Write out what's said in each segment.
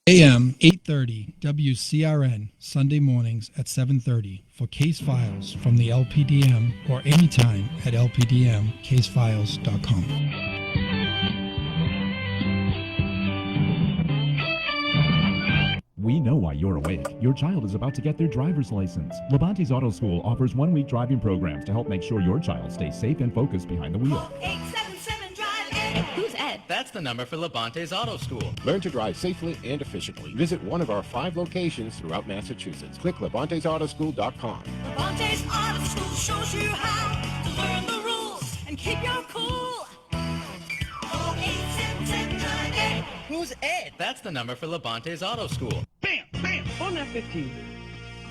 AM 830 WCRN, Sunday mornings at 7:30 for case files from the LPDM or anytime at lpdmcasefiles.com. We know why you're awake. Your child is about to get their driver's license. Levante's Auto School offers one-week driving programs to help make sure your child stays safe and focused behind the wheel. 877 Drive Ed. Who's Ed? That's the number for Levante's Auto School. Learn to drive safely and efficiently. Visit one of our 5 locations throughout Massachusetts. Click Levante'sAutoschool.com. Levante's Auto School shows you how to learn the rules and keep your cool. 877 Drive Ed. Who's Ed? That's the number for Levante's Auto School. Bam! Bam! On that 15.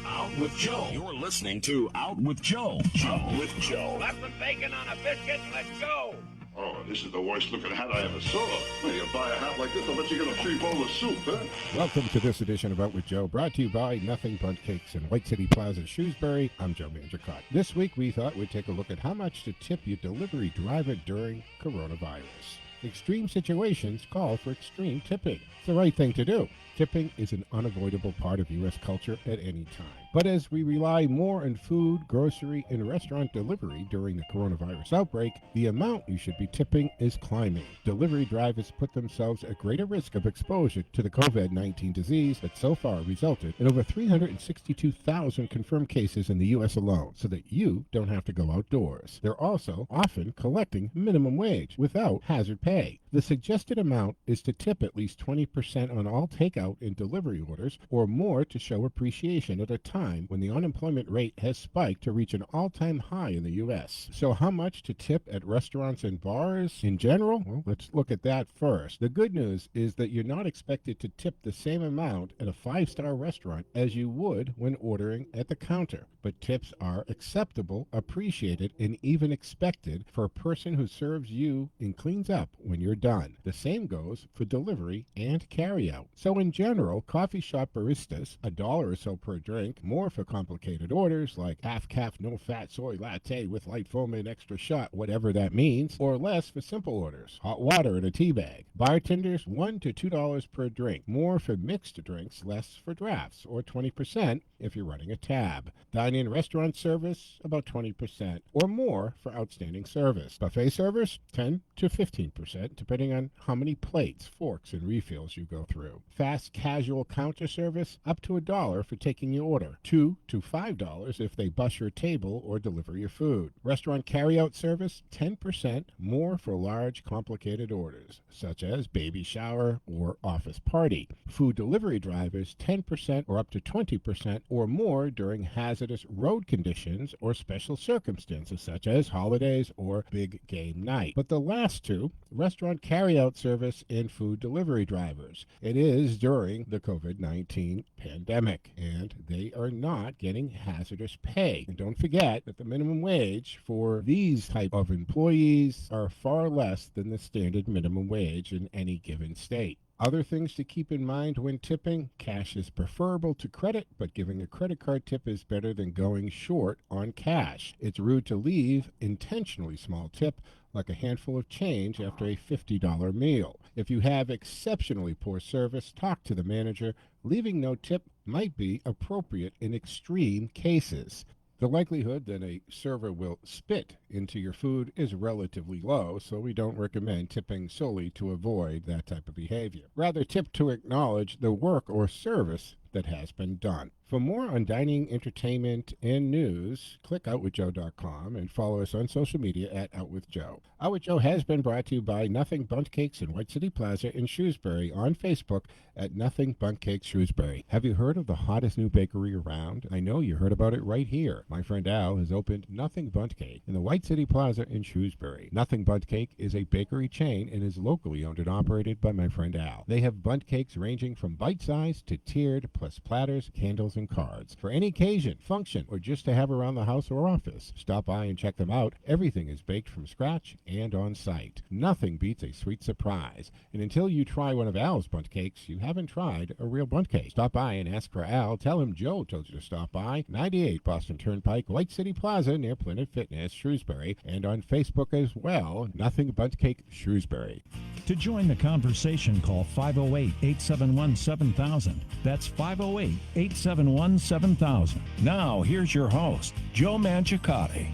Out with Joe. You're listening to Out with Joe. Out with Joe. Slap some bacon on a biscuit and let's go. Oh, this is the worst looking hat I ever saw. Well, you buy a hat like this, I'll bet you get a free bowl of soup, huh? Welcome to this edition of Out with Joe, brought to you by Nothing But Cakes in White City Plaza, Shrewsbury. I'm Joe Mangiacotti. This week we thought we'd take a look at how much to tip your delivery driver during coronavirus. Extreme situations call for extreme tipping. It's the right thing to do. Tipping is an unavoidable part of U.S. culture at any time. But as we rely more on food, grocery, and restaurant delivery during the coronavirus outbreak, the amount you should be tipping is climbing. Delivery drivers put themselves at greater risk of exposure to the COVID-19 disease that so far resulted in over 362,000 confirmed cases in the U.S. alone, so that you don't have to go outdoors. They're also often collecting minimum wage without hazard pay. The suggested amount is to tip at least 20% on all takeout and delivery orders, or more to show appreciation at a time when the unemployment rate has spiked to reach an all-time high in the U.S. So how much to tip at restaurants and bars in general? Well, let's look at that first. The good news is that you're not expected to tip the same amount at a 5-star restaurant as you would when ordering at the counter. But tips are acceptable, appreciated, and even expected for a person who serves you and cleans up when you're done. The same goes for delivery and carryout. So in general, coffee shop baristas, $1 or so per drink, more for complicated orders like half-calf, no-fat soy latte with light foam and extra shot, whatever that means, or less for simple orders, hot water in a tea bag. Bartenders, $1 to $2 per drink, more for mixed drinks, less for drafts, or 20% if you're running a tab. Dine-in restaurant service, about 20%, or more for outstanding service. Buffet service, 10 to 15%, depending on how many plates, forks, and refills you go through. Fast casual counter service, up to $1 for taking your order. $2 to $5 if they bus your table or deliver your food. Restaurant carryout service, 10% more for large, complicated orders, such as baby shower or office party. Food delivery drivers, 10% or up to 20% or more during hazardous road conditions or special circumstances, such as holidays or big game night. But the last two, restaurant carryout service and food delivery drivers, it is during the COVID-19 pandemic, and they are not getting hazardous pay. And don't forget that the minimum wage for these type of employees are far less than the standard minimum wage in any given state. Other things to keep in mind when tipping: cash is preferable to credit, but giving a credit card tip is better than going short on cash. It's rude to leave intentionally small tip, like a handful of change after a $50 meal. If you have exceptionally poor service, talk to the manager. Leaving no tip might be appropriate in extreme cases. The likelihood that a server will spit into your food is relatively low, so we don't recommend tipping solely to avoid that type of behavior. Rather, tip to acknowledge the work or service that has been done. For more on dining, entertainment, and news, click outwithjoe.com and follow us on social media at OutWithJoe. Out with Joe has been brought to you by Nothing Bundt Cakes in White City Plaza in Shrewsbury, on Facebook at Nothing Bundt Cakes Shrewsbury. Have you heard of the hottest new bakery around? I know you heard about it right here. My friend Al has opened Nothing Bundt Cake in the White City Plaza in Shrewsbury. Nothing Bundt Cake is a bakery chain and is locally owned and operated by my friend Al. They have bundt cakes ranging from bite-sized to tiered, plus platters, candles, decals and cards. For any occasion, function, or just to have around the house or office, stop by and check them out. Everything is baked from scratch and on site. Nothing beats a sweet surprise. And until you try one of Al's bundt cakes, you haven't tried a real bundt cake. Stop by and ask for Al. Tell him Joe told you to stop by. 98 Boston Turnpike, White City Plaza near Planet Fitness, Shrewsbury, and on Facebook as well, Nothing Bundt Cake Shrewsbury. To join the conversation, call 508-871-7000. That's 508-871-7000. Now, here's your host, Joe Mangiacotti.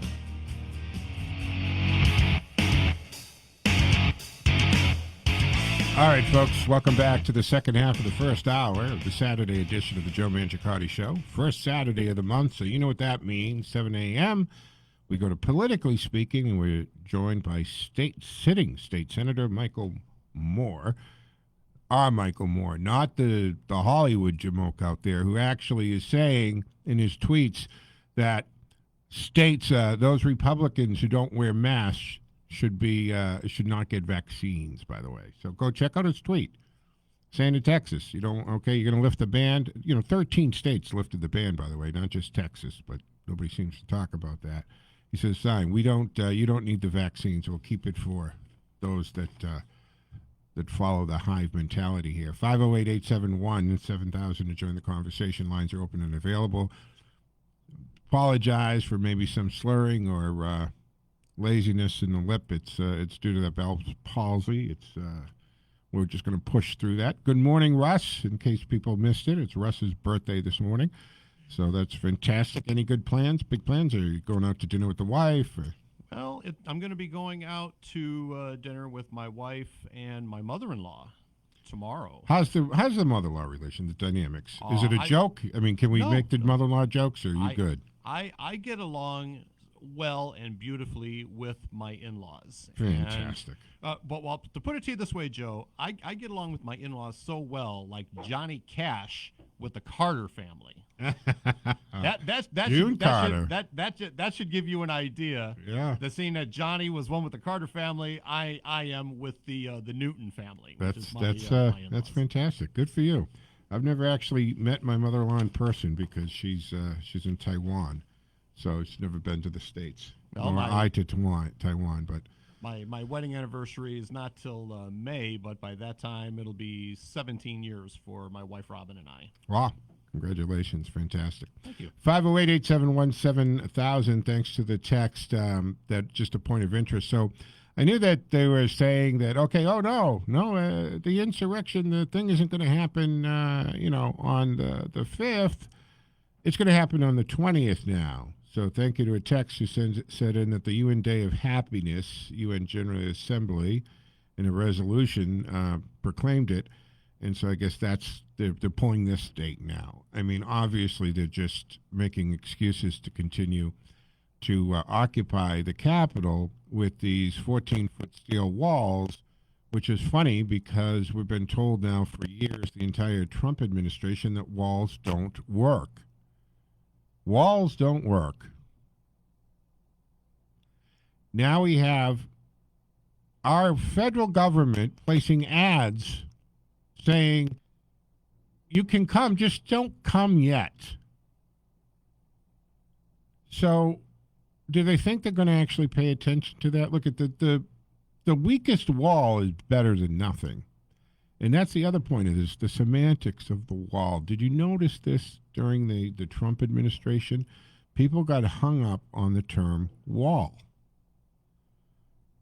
All right, folks, welcome back to the second half of the first hour of the Saturday edition of the Joe Mangiacotti Show. First Saturday of the month, so you know what that means. 7 a.m., we go to Politically Speaking, and we're joined by sitting State Senator Michael Moore. Our Michael Moore, not the Hollywood jamoke out there, who actually is saying in his tweets that states, those Republicans who don't wear masks, should not get vaccines, by the way. So go check out his tweet saying to Texas, you're going to lift the ban. 13 states lifted the ban, by the way, not just Texas, but nobody seems to talk about that. He says, you don't need the vaccines. We'll keep it for those that follow the hive mentality here. 508-871-7000 to join the conversation. Lines are open and available. Apologize for maybe some slurring or laziness in the lip. It's due to the Bell's palsy. We're just going to push through that. Good morning, Russ. In case people missed it, it's Russ's birthday this morning, so that's fantastic. Any good plans? Big plans? Are you going out to dinner with the wife? Or? Well, I'm going to be going out to dinner with my wife and my mother-in-law tomorrow. How's the mother-in-law relation? The dynamics? Is it a joke? I mean, can we make the mother-in-law jokes? Or are you good? I get along well and beautifully with my in-laws. Fantastic. But to put it to you this way, Joe, I get along with my in-laws so well, like Johnny Cash with the Carter family. That should give you an idea. Yeah. The scene that Johnny was one with the Carter family, I am with the Newton family. That's fantastic. Good for you. I've never actually met my mother-in-law in person because she's in Taiwan. So she's never been to the States. To Taiwan, but my wedding anniversary is not till May, but by that time it'll be 17 years for my wife Robin and I. Wow. Congratulations. Fantastic. Thank you. 508-871-7000. Thanks to the text. That just a point of interest. So I knew that they were saying that, the insurrection, the thing isn't going to happen, on the 5th. It's going to happen on the 20th now. So thank you to a text who said in that the UN Day of Happiness, UN General Assembly, in a resolution proclaimed it. And so I guess they're pulling this date now. I mean, obviously they're just making excuses to continue to occupy the Capitol with these 14-foot steel walls, which is funny because we've been told now for years, the entire Trump administration, that walls don't work. Walls don't work. Now we have our federal government placing ads saying, you can come, just don't come yet. So do they think they're going to actually pay attention to that? Look at the weakest wall is better than nothing. And that's the other point of this, the semantics of the wall. Did you notice this during the Trump administration? People got hung up on the term wall.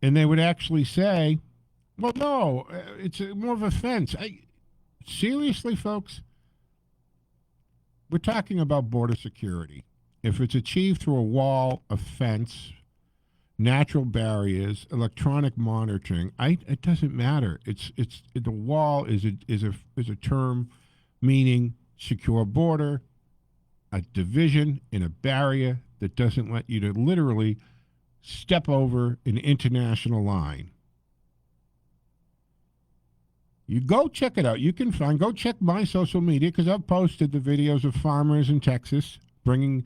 And they would actually say, well, no, it's more of a fence. Seriously, folks? We're talking about border security. If it's achieved through a wall, a fence, natural barriers, electronic monitoring, it doesn't matter. The wall is a term meaning secure border, a division and a barrier that doesn't let you to literally step over an international line. You go check it out. You can go check my social media because I've posted the videos of farmers in Texas bringing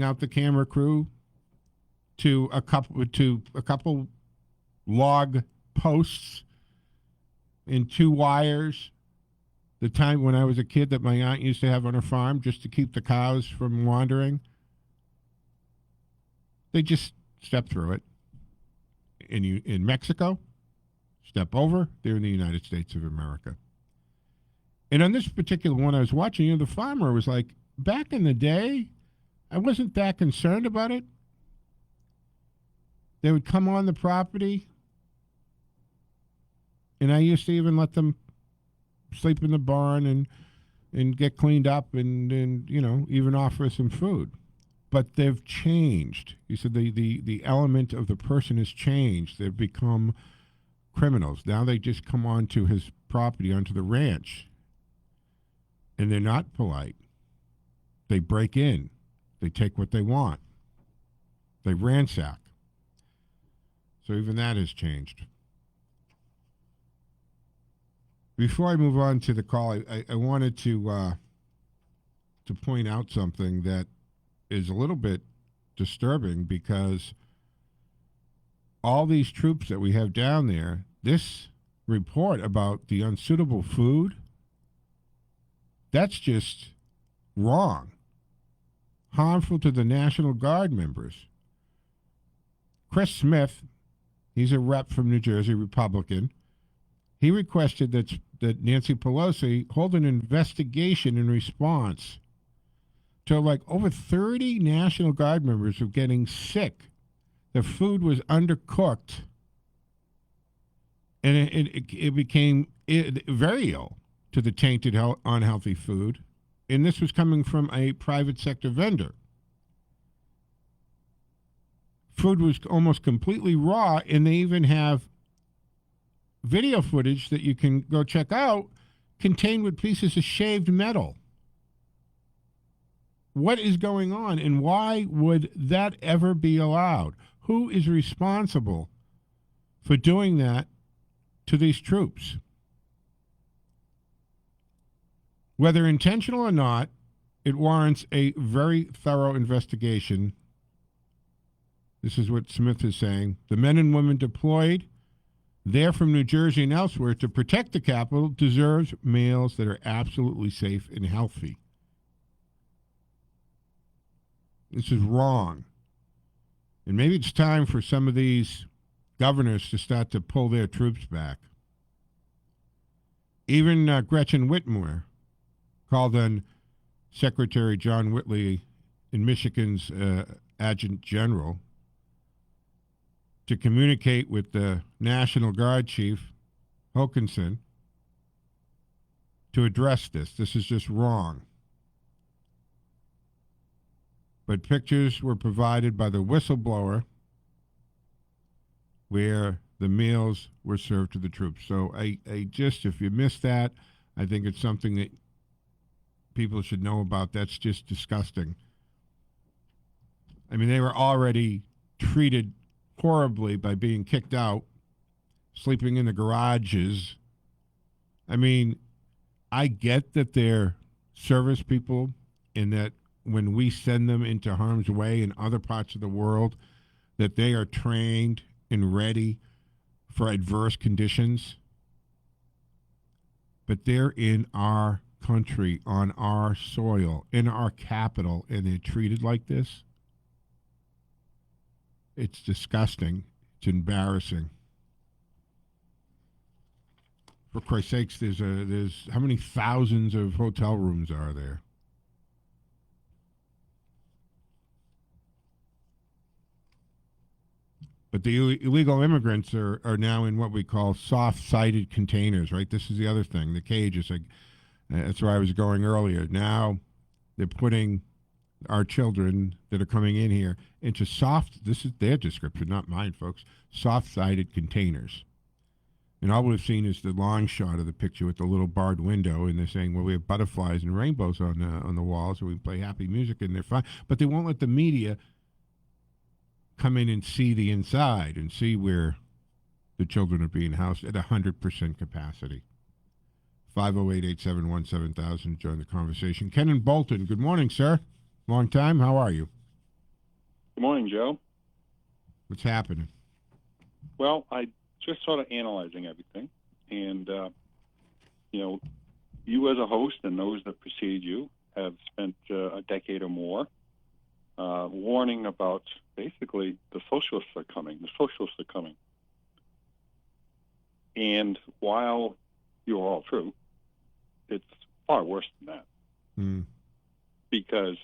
out the camera crew to a couple log posts and 2 wires the time when I was a kid that my aunt used to have on her farm just to keep the cows from wandering. They just step through it. In Mexico, step over, they're in the United States of America. And on this particular one I was watching, the farmer was like, back in the day, I wasn't that concerned about it. They would come on the property, and I used to even let them sleep in the barn and get cleaned up and even offer some food. But they've changed. He said the element of the person has changed. They've become criminals. Now they just come onto his property, onto the ranch, and they're not polite. They break in. They take what they want. They ransack. So even that has changed. Before I move on to the call, I wanted to point out something that is a little bit disturbing, because all these troops that we have down there, this report about the unsuitable food, that's just wrong. Harmful to the National Guard members. Chris Smith, he's a rep from New Jersey, Republican. He requested that Nancy Pelosi hold an investigation in response to like over 30 National Guard members were getting sick. The food was undercooked, and it became very ill to the tainted, unhealthy food. And this was coming from a private sector vendor. Food was almost completely raw, and they even have video footage that you can go check out contained with pieces of shaved metal. What is going on, and why would that ever be allowed? Who is responsible for doing that to these troops? Whether intentional or not, it warrants a very thorough investigation. This is what Smith is saying. The men and women deployed there from New Jersey and elsewhere to protect the Capitol deserves meals that are absolutely safe and healthy. This is wrong. And maybe it's time for some of these governors to start to pull their troops back. Even Gretchen Whitmer called on Secretary John Whitley in Michigan's Adjutant General to communicate with the National Guard Chief, Hokanson, to address this. This is just wrong. But pictures were provided by the whistleblower where the meals were served to the troops. So I just, if you missed that, I think it's something that people should know about. That's just disgusting. I mean, they were already treated horribly by being kicked out, sleeping in the garages. I mean, I get that they're service people and that when we send them into harm's way in other parts of the world, that they are trained and ready for adverse conditions. But they're in our country, on our soil, in our capital, and they're treated like this. It's disgusting. It's embarrassing. For Christ's sakes, there's how many thousands of hotel rooms are there? But the illegal immigrants are now in what we call soft-sided containers, right? This is the other thing. The cage is like, that's where I was going earlier. Now they're putting our children that are coming in here into this is their description, not mine, folks, soft-sided containers. And all we've seen is the long shot of the picture with the little barred window, and they're saying, well, we have butterflies and rainbows on the walls, and we play happy music, and they're fine. But they won't let the media come in and see the inside and see where the children are being housed at 100% capacity. 508-871-7000, join the conversation. Ken in Bolton, good morning, sir. Long time. How are you? Good morning, Joe. What's happening? Well, I just sort of analyzing everything, and you as a host and those that precede you have spent a decade or more warning about basically the socialists are coming. The socialists are coming. And while you're all true, it's far worse than that. Because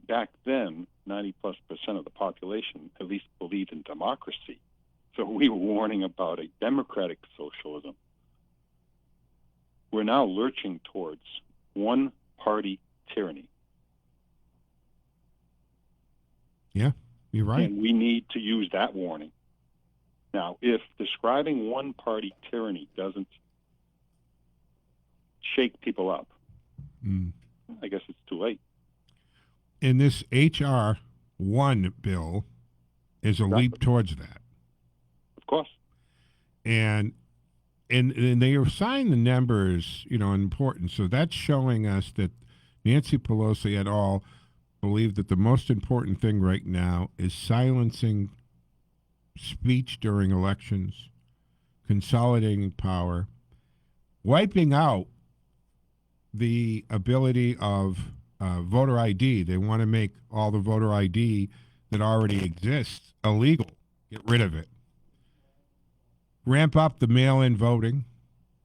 back then, 90+% of the population at least believed in democracy. So we were warning about a democratic socialism. We're now lurching towards one-party tyranny. Yeah, you're right. And we need to use that warning. Now, if describing one-party tyranny doesn't shake people up, I guess it's too late. And this H.R. 1 bill is a leap towards that. Of course. And they assign the numbers, important. So that's showing us that Nancy Pelosi et al. Believe that the most important thing right now is silencing speech during elections, consolidating power, wiping out the ability of voter ID. They want to make all the voter ID that already exists illegal. Get rid of it. Ramp up the mail-in voting,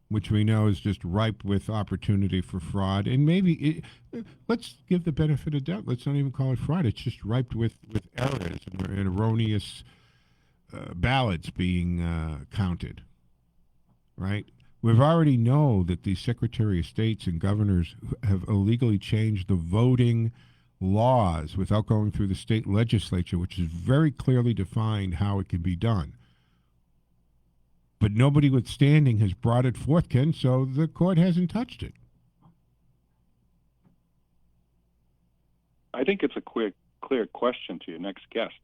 which we know is just ripe with opportunity for fraud. And maybe, let's give the benefit of doubt. Let's not even call it fraud. It's just ripe with errors and erroneous ballots being counted, right? We've already know that the Secretary of States and governors have illegally changed the voting laws without going through the state legislature, which is very clearly defined how it can be done. But nobody with standing has brought it forth, Ken, so the court hasn't touched it. I think it's a clear question to your next guest.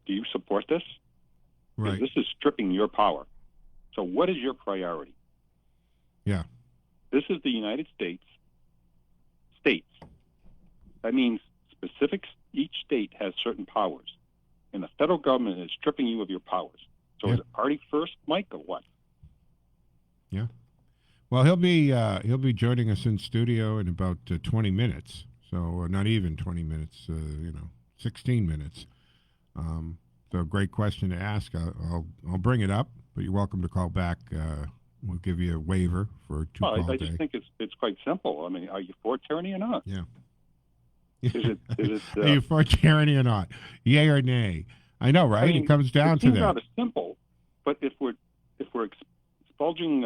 Do you support this? Right. This is stripping your power. So what is your priority? Yeah. This is the United States. States. That means each state has certain powers. And the federal government is stripping you of your powers. So is it party first, Mike, or what? Yeah. Well, he'll be joining us in studio in about 20 minutes. So not even 20 minutes, 16 minutes. So great question to ask. I'll bring it up, but you're welcome to call back. We'll give you a waiver for a two-call day. I just think it's quite simple. I mean, are you for tyranny or not? Yeah. Is it? Are you for tyranny or not? Yay or nay? I know, right? It comes down to that. It's rather simple, but if we're expulging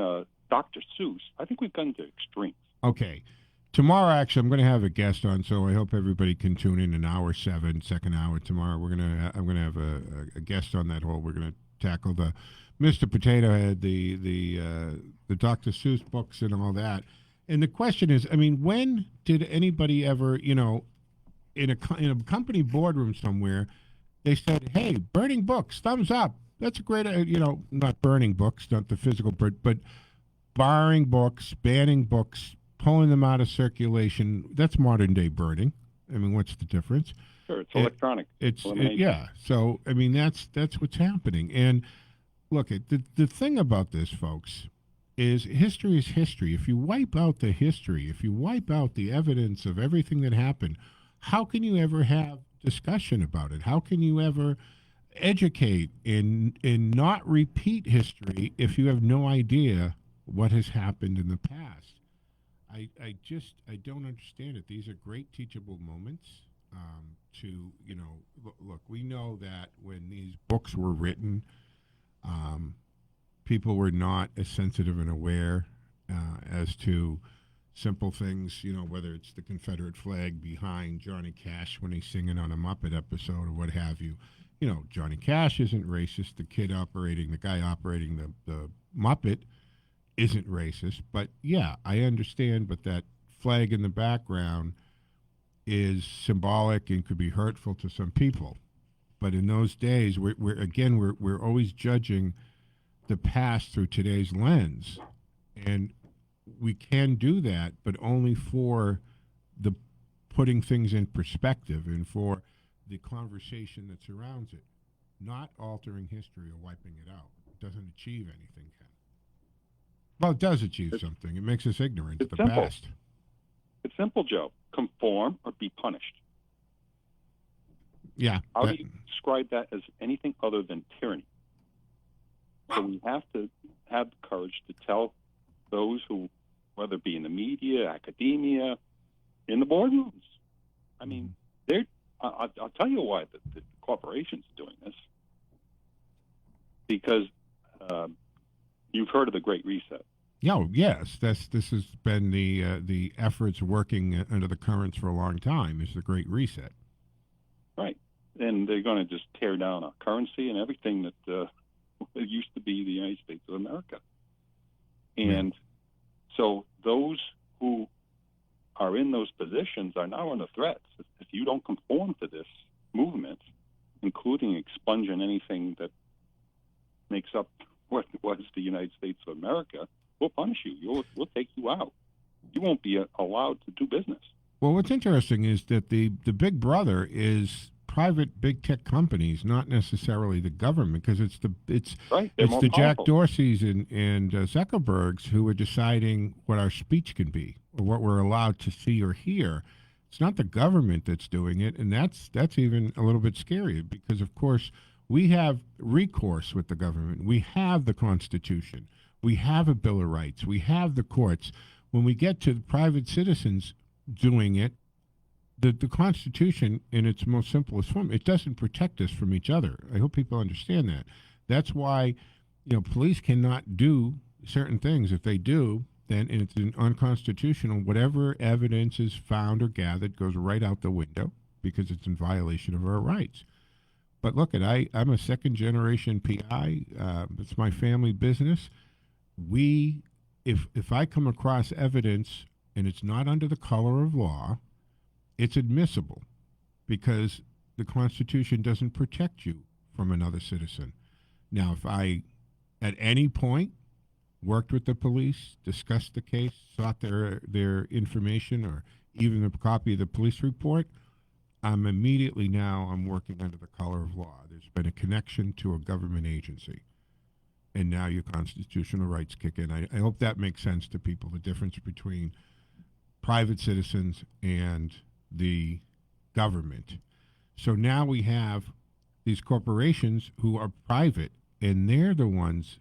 Dr. Seuss, I think we've gone to extremes. Okay. Tomorrow, actually, I'm going to have a guest on, so I hope everybody can tune in an hour 7, second hour tomorrow. I'm going to have a guest on that whole. We're going to tackle the Mr. Potato Head, the Dr. Seuss books, and all that. And the question is, I mean, when did anybody ever, in a company boardroom somewhere, they said, "Hey, burning books, thumbs up. That's a great, not burning books, not the physical, but barring books, banning books." Pulling them out of circulation, that's modern day burning. I mean, what's the difference? Sure, it's electronic. Yeah. So, I mean, that's what's happening. And look, the thing about this, folks, is history is history. If you wipe out the history, if you wipe out the evidence of everything that happened, how can you ever have discussion about it? How can you ever educate and not repeat history if you have no idea what has happened in the past? I don't understand it. These are great teachable moments look, we know that when these books were written, people were not as sensitive and aware as to simple things, whether it's the Confederate flag behind Johnny Cash when he's singing on a Muppet episode or what have you. Johnny Cash isn't racist. The guy operating the Muppet isn't racist, but yeah, I understand, but that flag in the background is symbolic and could be hurtful to some people. But in those days, we're always judging the past through today's lens, and we can do that, but only for the putting things in perspective and for the conversation that surrounds it, not altering history or wiping it out. It doesn't achieve anything, Ken. Well, it does achieve something. It makes us ignorant of the simple. past. It's simple, Joe. Conform or be punished. Yeah. How do you describe that as anything other than tyranny? So we have to have the courage to tell those who, whether it be in the media, academia, in the boardrooms. I mean, I'll tell you why the corporations are doing this. Because you've heard of the Great Reset. Yeah, yes. This has been the efforts working under the currents for a long time, is the Great Reset. Right. And they're going to just tear down our currency and everything that used to be the United States of America. And so those who are in those positions are now under threat. If you don't conform to this movement, including expunging anything that makes up what was the United States of America, we'll punish you. We'll take you out. You won't be allowed to do business. Well, what's interesting is that the big brother is private big tech companies, not necessarily the government, because it's the Jack Dorseys and Zuckerbergs who are deciding what our speech can be or what we're allowed to see or hear. It's not the government that's doing it, and that's even a little bit scary because, of course, we have recourse with the government. We have the Constitution. We have a Bill of Rights. We have the courts. When we get to the private citizens doing it, the Constitution, in its most simplest form, it doesn't protect us from each other. I hope people understand that. That's why, police cannot do certain things. If they do, then it's unconstitutional. Whatever evidence is found or gathered goes right out the window because it's in violation of our rights. But look, I'm a second-generation PI. It's my family business. If I come across evidence and it's not under the color of law, it's admissible because the Constitution doesn't protect you from another citizen. Now, if I, at any point, worked with the police, discussed the case, sought their information, or even a copy of the police report, I'm working under the color of law. There's been a connection to a government agency. And now your constitutional rights kick in. I hope that makes sense to people, the difference between private citizens and the government. So now we have these corporations who are private, and they're the ones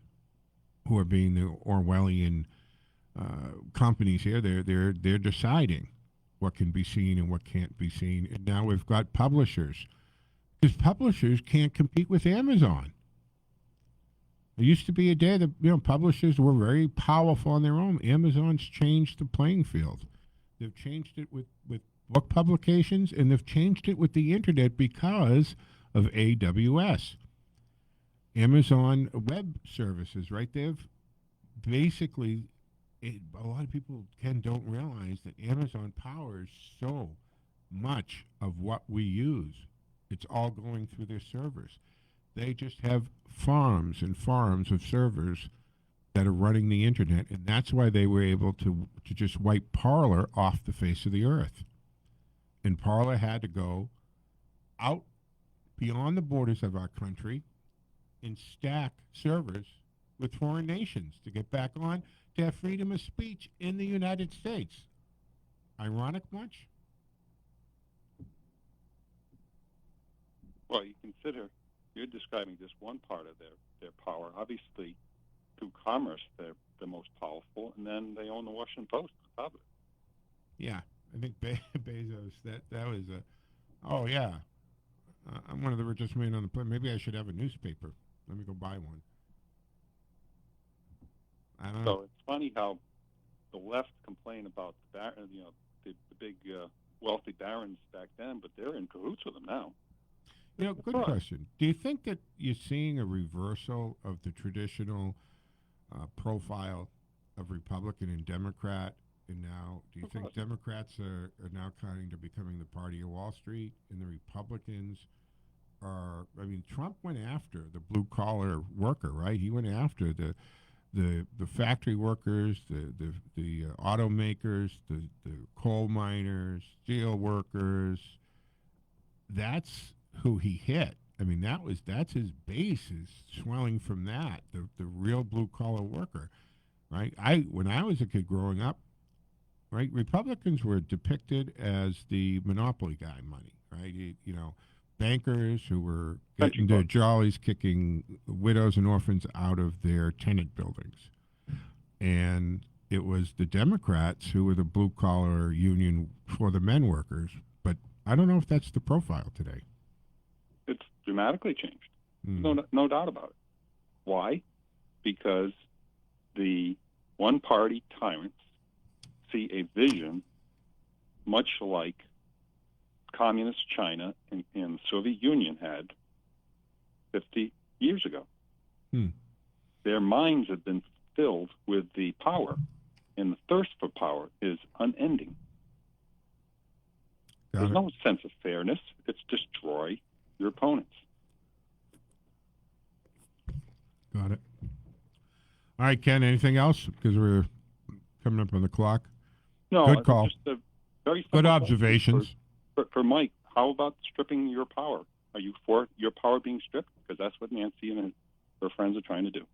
who are being the Orwellian companies here. They're deciding what can be seen and what can't be seen. And now we've got publishers, because publishers can't compete with Amazon. There used to be a day that publishers were very powerful on their own. Amazon's changed the playing field. They've changed it with book publications, and they've changed it with the internet because of AWS. Amazon Web Services, right? They've basically, a lot of people don't realize that Amazon powers so much of what we use. It's all going through their servers. They just have farms and farms of servers that are running the internet, and that's why they were able to just wipe Parler off the face of the earth. And Parler had to go out beyond the borders of our country and stack servers with foreign nations to get back on to have freedom of speech in the United States. Ironic much? Well, you consider, you're describing just one part of their power. Obviously, through commerce, they're the most powerful, and then they own the Washington Post on top of it. Yeah, I think Bezos, that was I'm one of the richest men on the planet. Maybe I should have a newspaper. Let me go buy one. I don't know. So it's funny how the left complain about the big wealthy barons back then, but they're in cahoots with them now. Good question. Do you think that you're seeing a reversal of the traditional profile of Republican and Democrat? And now, do you think Democrats are now kind of becoming the party of Wall Street, and the Republicans are? I mean, Trump went after the blue collar worker, right? He went after the factory workers, the automakers, the coal miners, steel workers. That's who he hit. I mean, that's his base is swelling from that, the real blue collar worker. right? When I was a kid growing up, right, Republicans were depicted as the monopoly guy money, right? Bankers who were getting their jollies kicking widows and orphans out of their tenant buildings. And it was the Democrats who were the blue-collar union for the men workers. But I don't know if that's the profile today. It's dramatically changed. No doubt about it. Why? Because the one-party tyrants see a vision much like communist China and the Soviet Union had 50 years ago. Their minds have been filled with the power, and the thirst for power is unending. There's no sense of fairness. It's destroy your opponents. Got it. All right, Ken, anything else? Because we're coming up on the clock. No, good call. Just a very good observations. For Mike, how about stripping your power? Are you for your power being stripped? Because that's what Nancy and her friends are trying to do.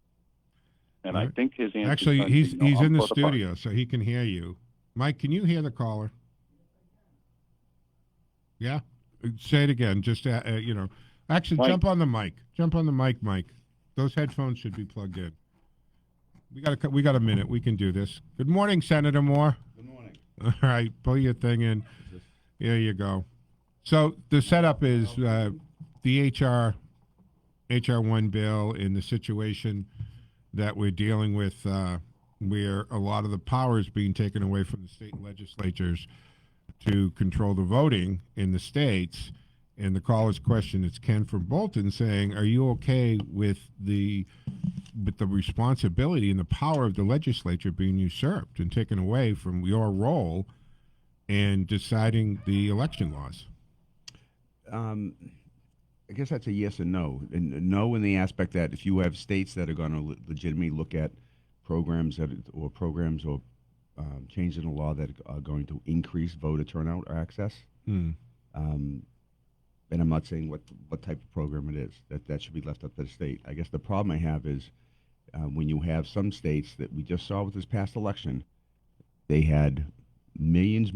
And I think his answer. Actually, he's in the studio, so he can hear you. Mike, can you hear the caller? Yeah. Say it again. Just actually, Mike. Jump on the mic. Jump on the mic, Mike. Those headphones should be plugged in. We got a minute. We can do this. Good morning, Senator Moore. Good morning. All right, pull your thing in. There you go. So the setup is the HR1 bill in the situation that we're dealing with, where a lot of the power is being taken away from the state legislatures to control the voting in the states. And the caller's question is Ken from Bolton saying, are you okay with the responsibility and the power of the legislature being usurped and taken away from your role in deciding the election laws? I guess that's a yes and no. And no in the aspect that if you have states that are going to legitimately look at programs or changes in the law that are going to increase voter turnout or access, and I'm not saying what type of program it is. That should be left up to the state. I guess the problem I have is when you have some states that we just saw with this past election, they had millions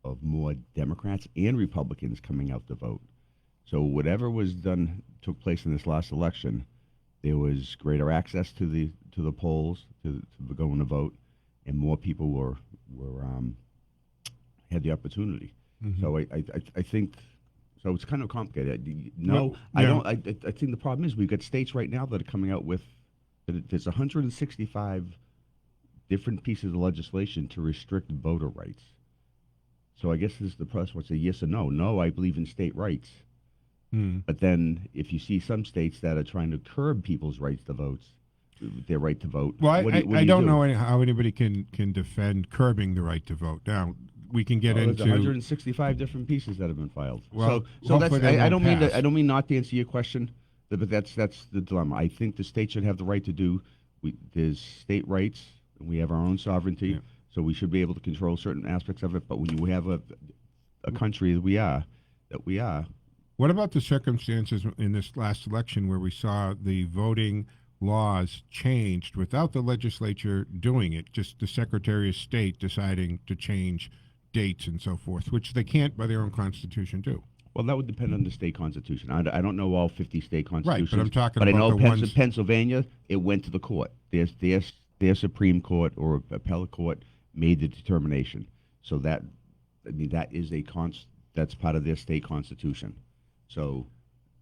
of more Democrats and Republicans coming out to vote. So whatever was done took place in this last election. There was greater access to the polls to going to vote, and more people had the opportunity. So I think so. It's kind of complicated. I think the problem is we've got states right now that are coming out with there's 165 different pieces of legislation to restrict voter rights. So I guess this is the press would say yes or no. No, I believe in state rights. But then if you see some states that are trying to curb people's rights to vote, their right to vote. Well, I don't know how anybody can defend curbing the right to vote. Now, we can get into 165 different pieces that have been filed. Well, so that's I don't mean not to answer your question, but that's the dilemma. I think the state should have the right to do. There's state rights, and we have our own sovereignty, so we should be able to control certain aspects of it. But when you have a country that we are. What about the circumstances in this last election where we saw the voting laws changed without the legislature doing it, just the Secretary of State deciding to change dates and so forth, which they can't by their own constitution do? Well, that would depend on the state constitution. I don't know all 50 state constitutions. Right, but I'm talking about the ones... But I know Pennsylvania, it went to the court. Their Supreme Court or appellate court made the determination. So that is that's part of their state constitution. So,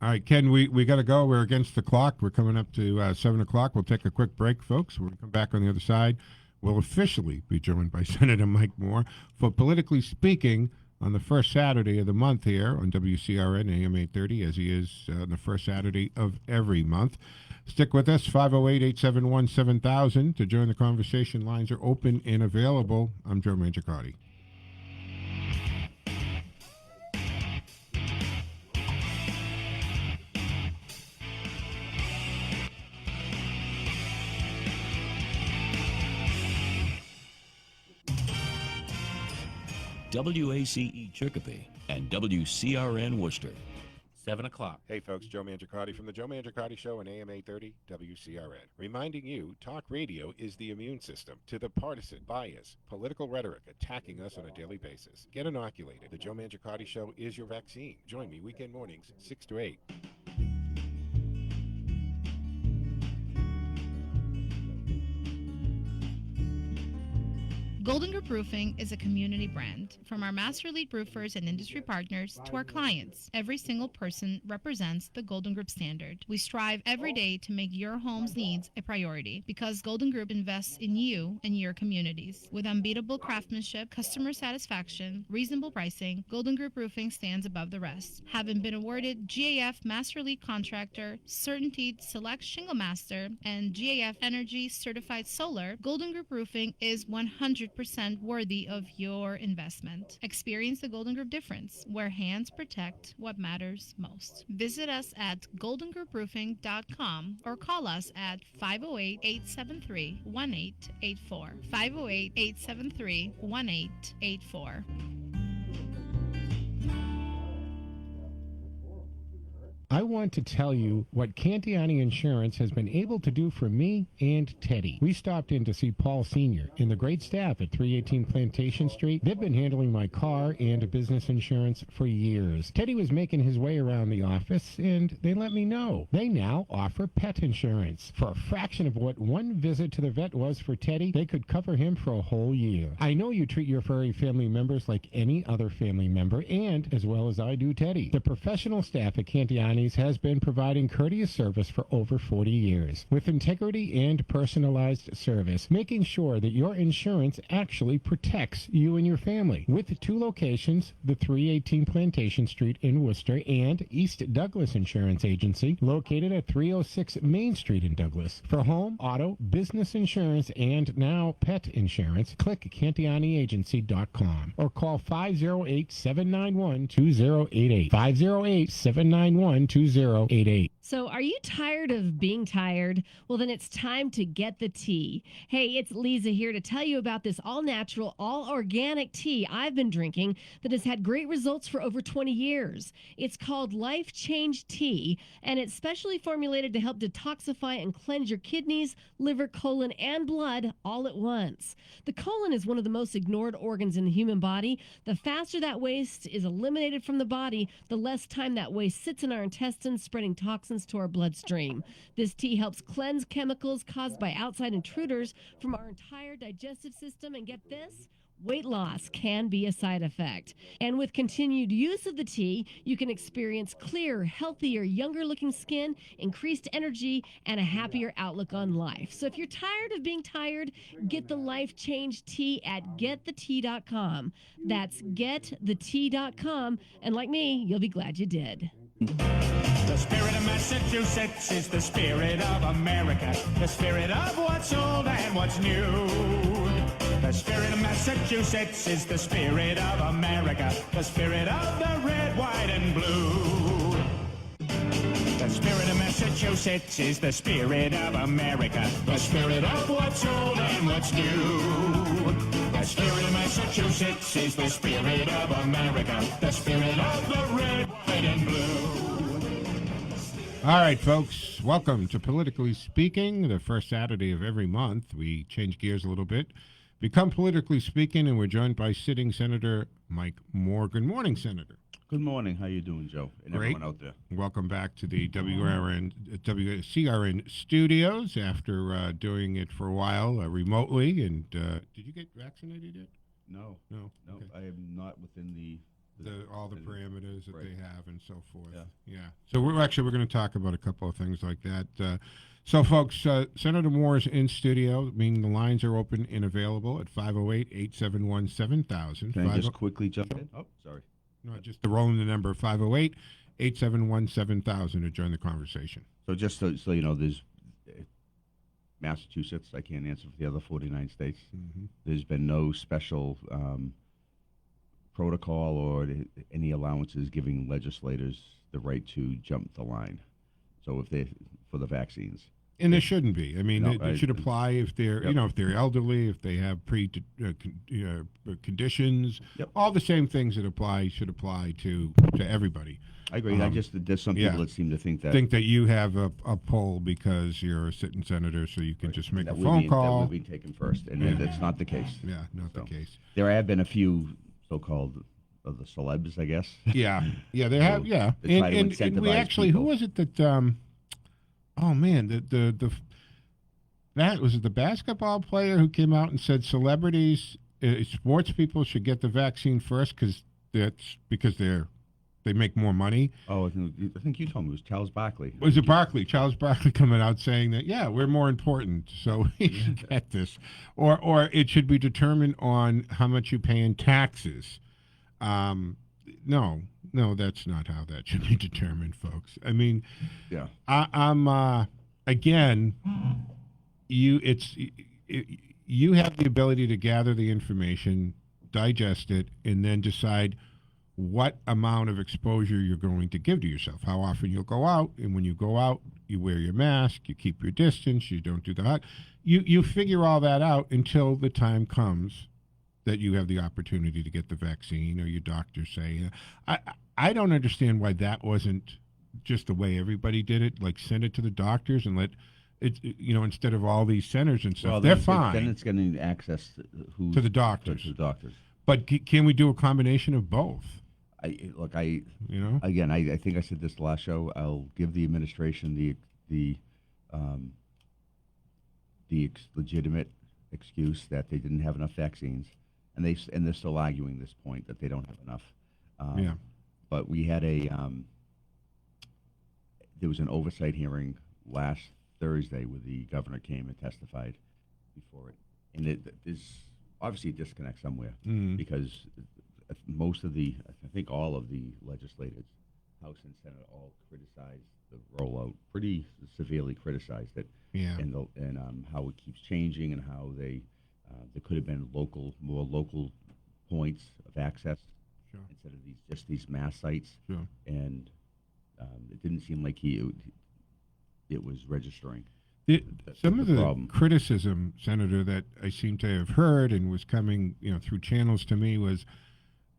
all right, Ken, we got to go. We're against the clock. We're coming up to 7 o'clock. We'll take a quick break, folks. When we come back on the other side, we'll officially be joined by Senator Mike Moore for Politically Speaking on the first Saturday of the month here on WCRN AM 830, as he is on the first Saturday of every month. Stick with us, 508-871-7000 to join the conversation. Lines are open and available. I'm Joe Mangiacotti. WACE Chicopee and WCRN Worcester. 7 o'clock. Hey, folks, Joe Mangiacotti from the Joe Mangiacotti Show on AM 830 WCRN. Reminding you, talk radio is the immune system to the partisan, bias, political rhetoric attacking us on a daily basis. Get inoculated. The Joe Mangiacotti Show is your vaccine. Join me weekend mornings, 6 to 8. Golden Group Roofing is a community brand. From our master lead roofers and industry partners to our clients, every single person represents the Golden Group standard. We strive every day to make your home's needs a priority because Golden Group invests in you and your communities. With unbeatable craftsmanship, customer satisfaction, reasonable pricing, Golden Group Roofing stands above the rest. Having been awarded GAF Master Lead Contractor, Certainty Select Shingle Master, and GAF Energy Certified Solar, Golden Group Roofing is 100% worthy of your investment. Experience the Golden Group difference, where hands protect what matters most. Visit us at goldengrouproofing.com or call us at 508-873-1884. 508-873-1884. I want to tell you what Cantiani Insurance has been able to do for me and Teddy. We stopped in to see Paul Sr. and the great staff at 318 Plantation Street. They've been handling my car and business insurance for years. Teddy was making his way around the office, and they let me know. They now offer pet insurance. For a fraction of what one visit to the vet was for Teddy, they could cover him for a whole year. I know you treat your furry family members like any other family member, and as well as I do Teddy. The professional staff at Cantiani has been providing courteous service for over 40 years, with integrity and personalized service, making sure that your insurance actually protects you and your family. With 2 locations, the 318 Plantation Street in Worcester and East Douglas Insurance Agency, located at 306 Main Street in Douglas. For home, auto, business insurance, and now pet insurance, click CantianiAgency.com or call 508-791-2088. 508-791-2088. So are you tired of being tired? Well, then it's time to get the tea. Hey, it's Lisa here to tell you about this all-natural, all-organic tea I've been drinking that has had great results for over 20 years. It's called Life Change Tea, and it's specially formulated to help detoxify and cleanse your kidneys, liver, colon, and blood all at once. The colon is one of the most ignored organs in the human body. The faster that waste is eliminated from the body, the less time that waste sits in our intestines, spreading toxins to our bloodstream. This tea helps cleanse chemicals caused by outside intruders from our entire digestive system, and get this, weight loss can be a side effect. And with continued use of the tea, you can experience clearer, healthier, younger-looking skin, increased energy, and a happier outlook on life. So if you're tired of being tired, get the Life Change Tea at getthetea.com. That's getthetea.com, and like me, you'll be glad you did. The spirit of Massachusetts is the spirit of America, the spirit of what's old and what's new. The spirit of Massachusetts is the spirit of America, the spirit of the red, white, and blue. The spirit of Massachusetts is the spirit of America, the spirit of what's old and what's new. The spirit of Massachusetts is the spirit of America, the spirit of the red, white, and blue. All right, folks, welcome to Politically Speaking, the first Saturday of every month. We change gears a little bit, become Politically Speaking, and we're joined by sitting Senator Mike Moore. Good morning, Senator. Good morning. How you doing, Joe, and Great. everyone out there? Welcome back to the WCRN studios after doing it for a while remotely. And did you get vaccinated yet? No. Okay. I am not within all the parameters that right. they have and so forth. Yeah. So we're going to talk about a couple of things like that. So, folks, Senator Moore is in studio, meaning the lines are open and available at 508-871-7000. Can I just quickly jump in? Oh, sorry. No, just to roll in the number 508-871-7000 to join the conversation. So just so you know, there's Massachusetts. I can't answer for the other 49 states. Mm-hmm. There's been no special protocol or any allowances giving legislators the right to jump the line. So if they for the vaccines. And there shouldn't be. I mean, No, it should apply if they're, if they're elderly, if they have conditions. All the same things that apply should apply to everybody. I agree. There's some people that seem to think that you have a poll because you're a sitting senator, so you can just make a phone call. That would be taken first, and that's not the case. Yeah, not the case. There have been a few so-called of the celebs, I guess. Yeah, there have. Yeah, and we actually, people. who was it that? Oh man, that was it. The basketball player who came out and said celebrities, sports people should get the vaccine first because they make more money. Oh, I think you told me it was Charles Barkley. Was it Barkley? Charles Barkley coming out saying that, we're more important, so we should get this. Or it should be determined on how much you pay in taxes. No, that's not how that should be determined, folks. I mean, I'm again, you have the ability to gather the information, digest it, and then decide what amount of exposure you're going to give to yourself, how often you'll go out, and when you go out, you wear your mask, you keep your distance, you don't do the hug. You figure all that out until the time comes that you have the opportunity to get the vaccine, or your doctors say. I don't understand why that wasn't just the way everybody did it, like send it to the doctors and let it, instead of all these centers and stuff. Well, they're fine. Then it's getting access to the doctors. To the doctors. But can we do a combination of both? I think I said this last show. I'll give the administration the legitimate excuse that they didn't have enough vaccines, and they're still arguing this point that they don't have enough. But we had there was an oversight hearing last Thursday where the governor came and testified before it, and there's obviously a disconnect somewhere because I think all of the legislators, House and Senate, all criticized the rollout, pretty severely criticized it, and how it keeps changing, and how there could have been more local points of access instead of these mass sites, and it didn't seem like it was registering. Some of the criticism, Senator, that I seem to have heard and was coming, through channels to me was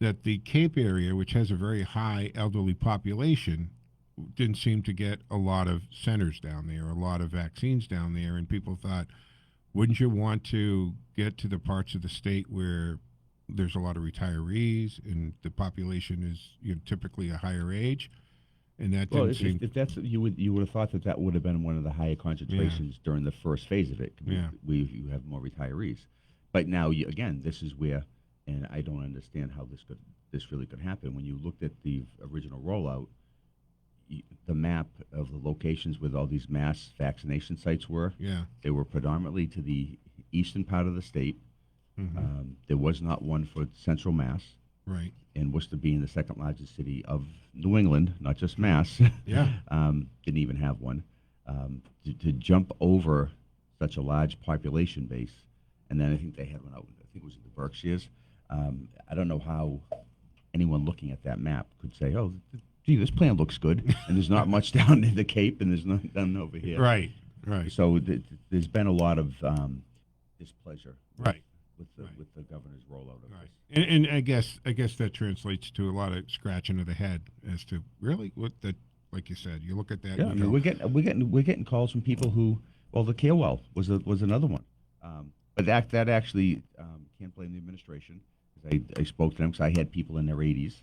that the Cape area, which has a very high elderly population, didn't seem to get a lot of centers down there, a lot of vaccines down there, and people thought, wouldn't you want to get to the parts of the state where there's a lot of retirees and the population is typically a higher age? And that didn't seem. If that's you would have thought that would have been one of the higher concentrations during the first phase of it. You have more retirees, but now again, this is where, and I don't understand how this really could happen. When you looked at the original rollout, the map of the locations where all these mass vaccination sites were, they were predominantly to the eastern part of the state. There was not one for Central Mass. Right. And Worcester being the second largest city of New England, not just Mass, didn't even have one. To jump over such a large population base, and then I think they had one out, I think it was in the Berkshires. I don't know how anyone looking at that map could say, oh, gee, this plan looks good, and there's not much down in the Cape, and there's none over here. Right. So there's been a lot of displeasure. Right. With the governor's rollout of this. And I guess that translates to a lot of scratching of the head as to really what that, like you said, you look at that. Yeah, I mean, we're getting calls from people who, the Carewell was another one, but that actually can't blame the administration. I spoke to them because I had people in their 80s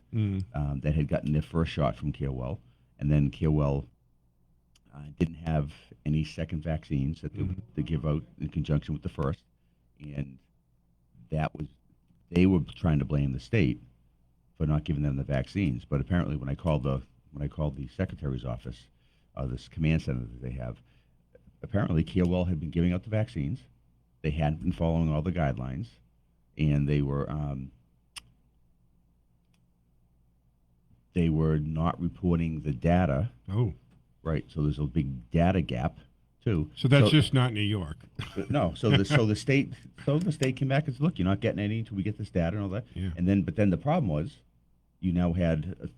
that had gotten their first shot from Carewell, and then Carewell didn't have any second vaccines that they give out in conjunction with the first, and they were trying to blame the state for not giving them the vaccines. But apparently, when I called the secretary's office, this command center that they have, apparently Carewell had been giving out the vaccines. They hadn't been following all the guidelines, and they were not reporting the data. Oh, right. So there's a big data gap too. So that's just not New York. No. So the state came back and said, look, you're not getting any until we get this data and all that. Yeah. But then the problem was, you now had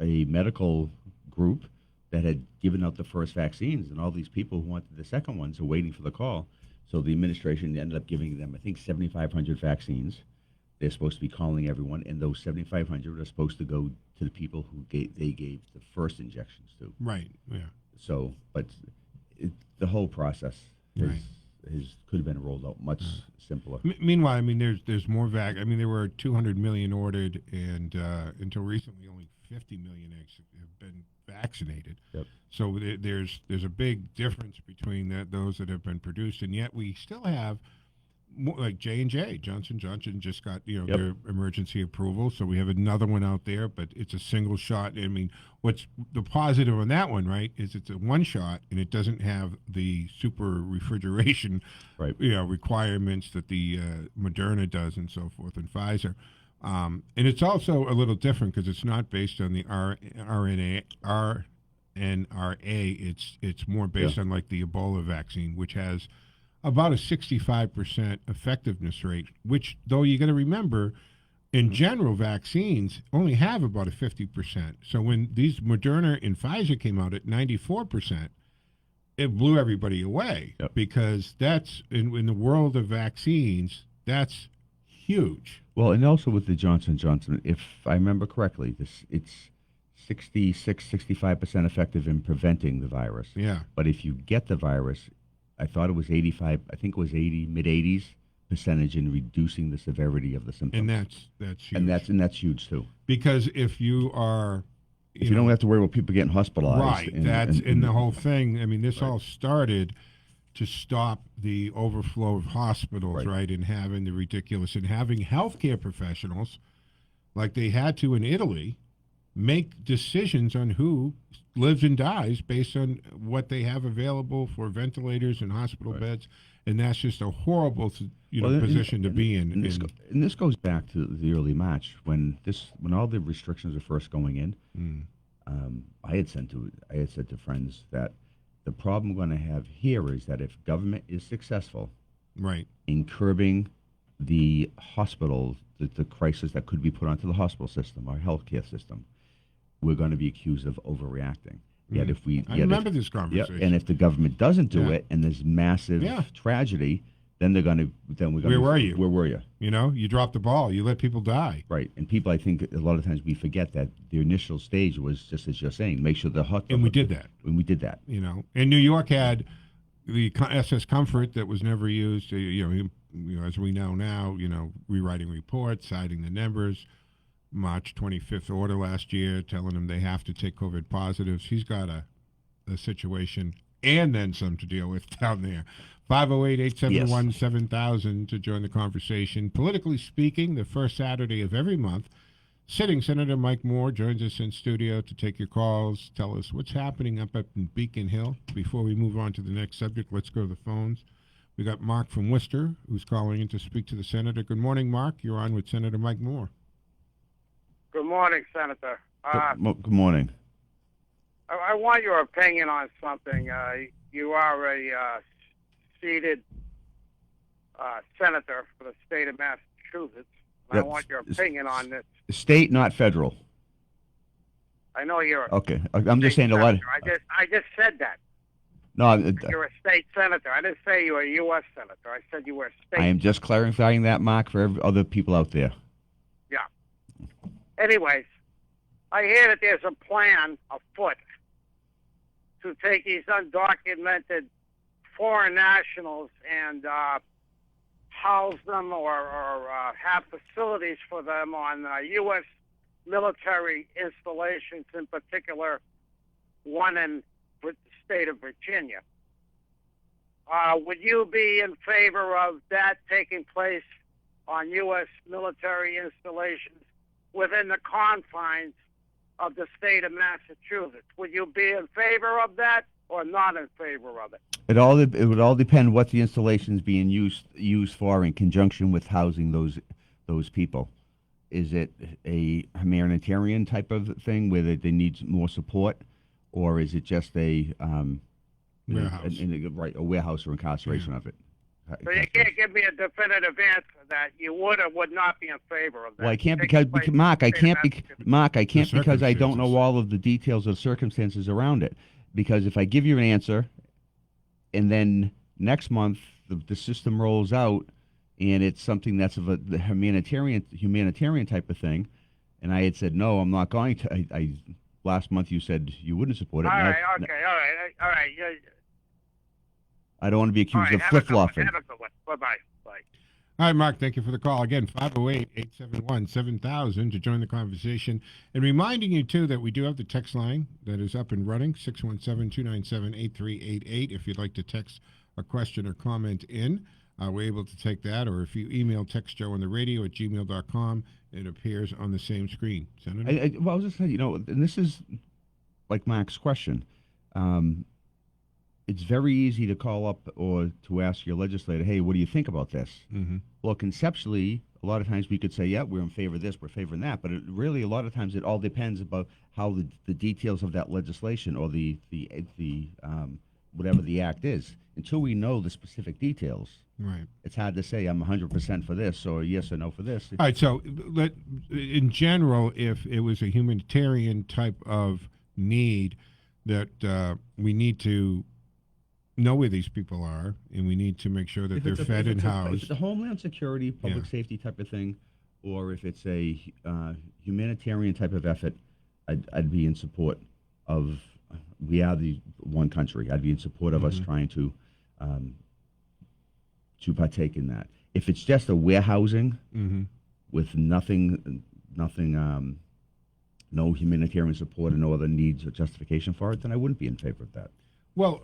a medical group that had given out the first vaccines, and all these people who wanted the second ones are waiting for the call. So the administration ended up giving them, I think, 7,500 vaccines. They're supposed to be calling everyone, and those 7,500 are supposed to go to the people who they gave the first injections to. Right. Yeah. So, but the whole process Right. could have been rolled out much simpler. Meanwhile, I mean, there's more I mean, there were 200 million ordered, and until recently, only 50 million have been vaccinated. Yep. So there's a big difference between those that have been produced, and yet we still have more, like J&J, Johnson & Johnson just got their emergency approval, so we have another one out there, but it's a single shot. I mean, what's the positive on that one, right, is it's a one shot, and it doesn't have the super refrigeration requirements that the Moderna does and so forth, and Pfizer. And it's also a little different because it's not based on the RNA. It's more based on like the Ebola vaccine, which has about a 65% effectiveness rate, which, though, you got to remember, in general, vaccines only have about a 50%. So when these Moderna and Pfizer came out at 94%, it blew everybody away because that's, in the world of vaccines, that's huge. Well, and also with the Johnson & Johnson, if I remember correctly, it's 65% effective in preventing the virus. Yeah. But if you get the virus, I thought it was 85, I think it was 80, mid-80s percentage in reducing the severity of the symptoms. And that's huge. And that's huge too. Because if you are... If you don't have to worry about people getting hospitalized. Right, that's in the whole thing. I mean, this all started to stop the overflow of hospitals, right, and having the ridiculous, and having healthcare professionals, like they had to in Italy, make decisions on who lives and dies based on what they have available for ventilators and hospital beds, and that's just a horrible, position to be in. And this goes back to the early March when all the restrictions were first going in. I had said to friends that the problem we're going to have here is that if government is successful, right, in curbing the hospital, the crisis that could be put onto the hospital system, our healthcare system, we're going to be accused of overreacting. Yet if we, I remember this conversation. And if the government doesn't do it, and there's massive tragedy, then we're going to. Where were you? Where were you? You dropped the ball. You let people die. Right, and people, I think, a lot of times we forget that the initial stage was just as you're saying, make sure the hot. And we did that. And we did that. And New York had the SS Comfort that was never used. As we know now, rewriting reports, citing the numbers. March 25th order last year telling them they have to take COVID positives. He's got a situation and then some to deal with down there. 508-871-7000 to join the conversation. Politically speaking, the first Saturday of every month, sitting Senator Mike Moore joins us in studio to take your calls. Tell us what's happening up in Beacon Hill. Before we move on to the next subject, let's go to the phones. We got Mark from Worcester who's calling in to speak to the senator. Good morning, Mark. You're on with Senator Mike Moore. Good morning, Senator. Good morning. I want your opinion on something. You are a seated senator for the state of Massachusetts. I want your opinion on this. State, not federal. I know you're. Okay, I'm just saying a lot. I just said that. No, you're a state senator. I didn't say you were a U.S. senator. I said you were a state. I am just clarifying that, Mark, for other people out there. Yeah. Anyways, I hear that there's a plan afoot to take these undocumented foreign nationals and house them or have facilities for them on U.S. military installations, in particular one in the state of Virginia. Would you be in favor of that taking place on U.S. military installations within the confines of the state of Massachusetts? Would you be in favor of that or not in favor of it? It would all depend what the installation is being used for in conjunction with housing those people. Is it a humanitarian type of thing where they need more support, or is it just a warehouse? A warehouse or incarceration of it. So you can't give me a definitive answer that you would or would not be in favor of that. Well, I can't because Mark, I can't because I don't know all of the details or circumstances around it. Because if I give you an answer, and then next month the system rolls out, and it's something that's of the humanitarian type of thing, and I had said no, I'm not going to. I last month you said you wouldn't support it. All right. I don't want to be accused of flip-flopping. Have a good one. Bye-bye. Bye. All right, Mark, thank you for the call. Again, 508-871-7000 to join the conversation. And reminding you, too, that we do have the text line that is up and running, 617-297-8388. If you'd like to text a question or comment in, we're able to take that. Or if you email Text Joe on the radio at gmail.com, it appears on the same screen. Senator? I was just saying, and this is like Mark's question. It's very easy to call up or to ask your legislator, hey, what do you think about this? Mm-hmm. Well, conceptually, a lot of times we could say, yeah, we're in favor of this, we're favoring that, but really a lot of times it all depends about how the details of that legislation or the whatever the act is. Until we know the specific details, right, it's hard to say I'm 100% for this or yes or no for this. All right, so in general, if it was a humanitarian type of need that we need to know where these people are, and we need to make sure that they're fed and housed. If it's a homeland security, public safety type of thing, or if it's a humanitarian type of effort, I'd be in support of. We are the one country. I'd be in support of us trying to partake in that. If it's just a warehousing with nothing, no humanitarian support and no other needs or justification for it, then I wouldn't be in favor of that. Well,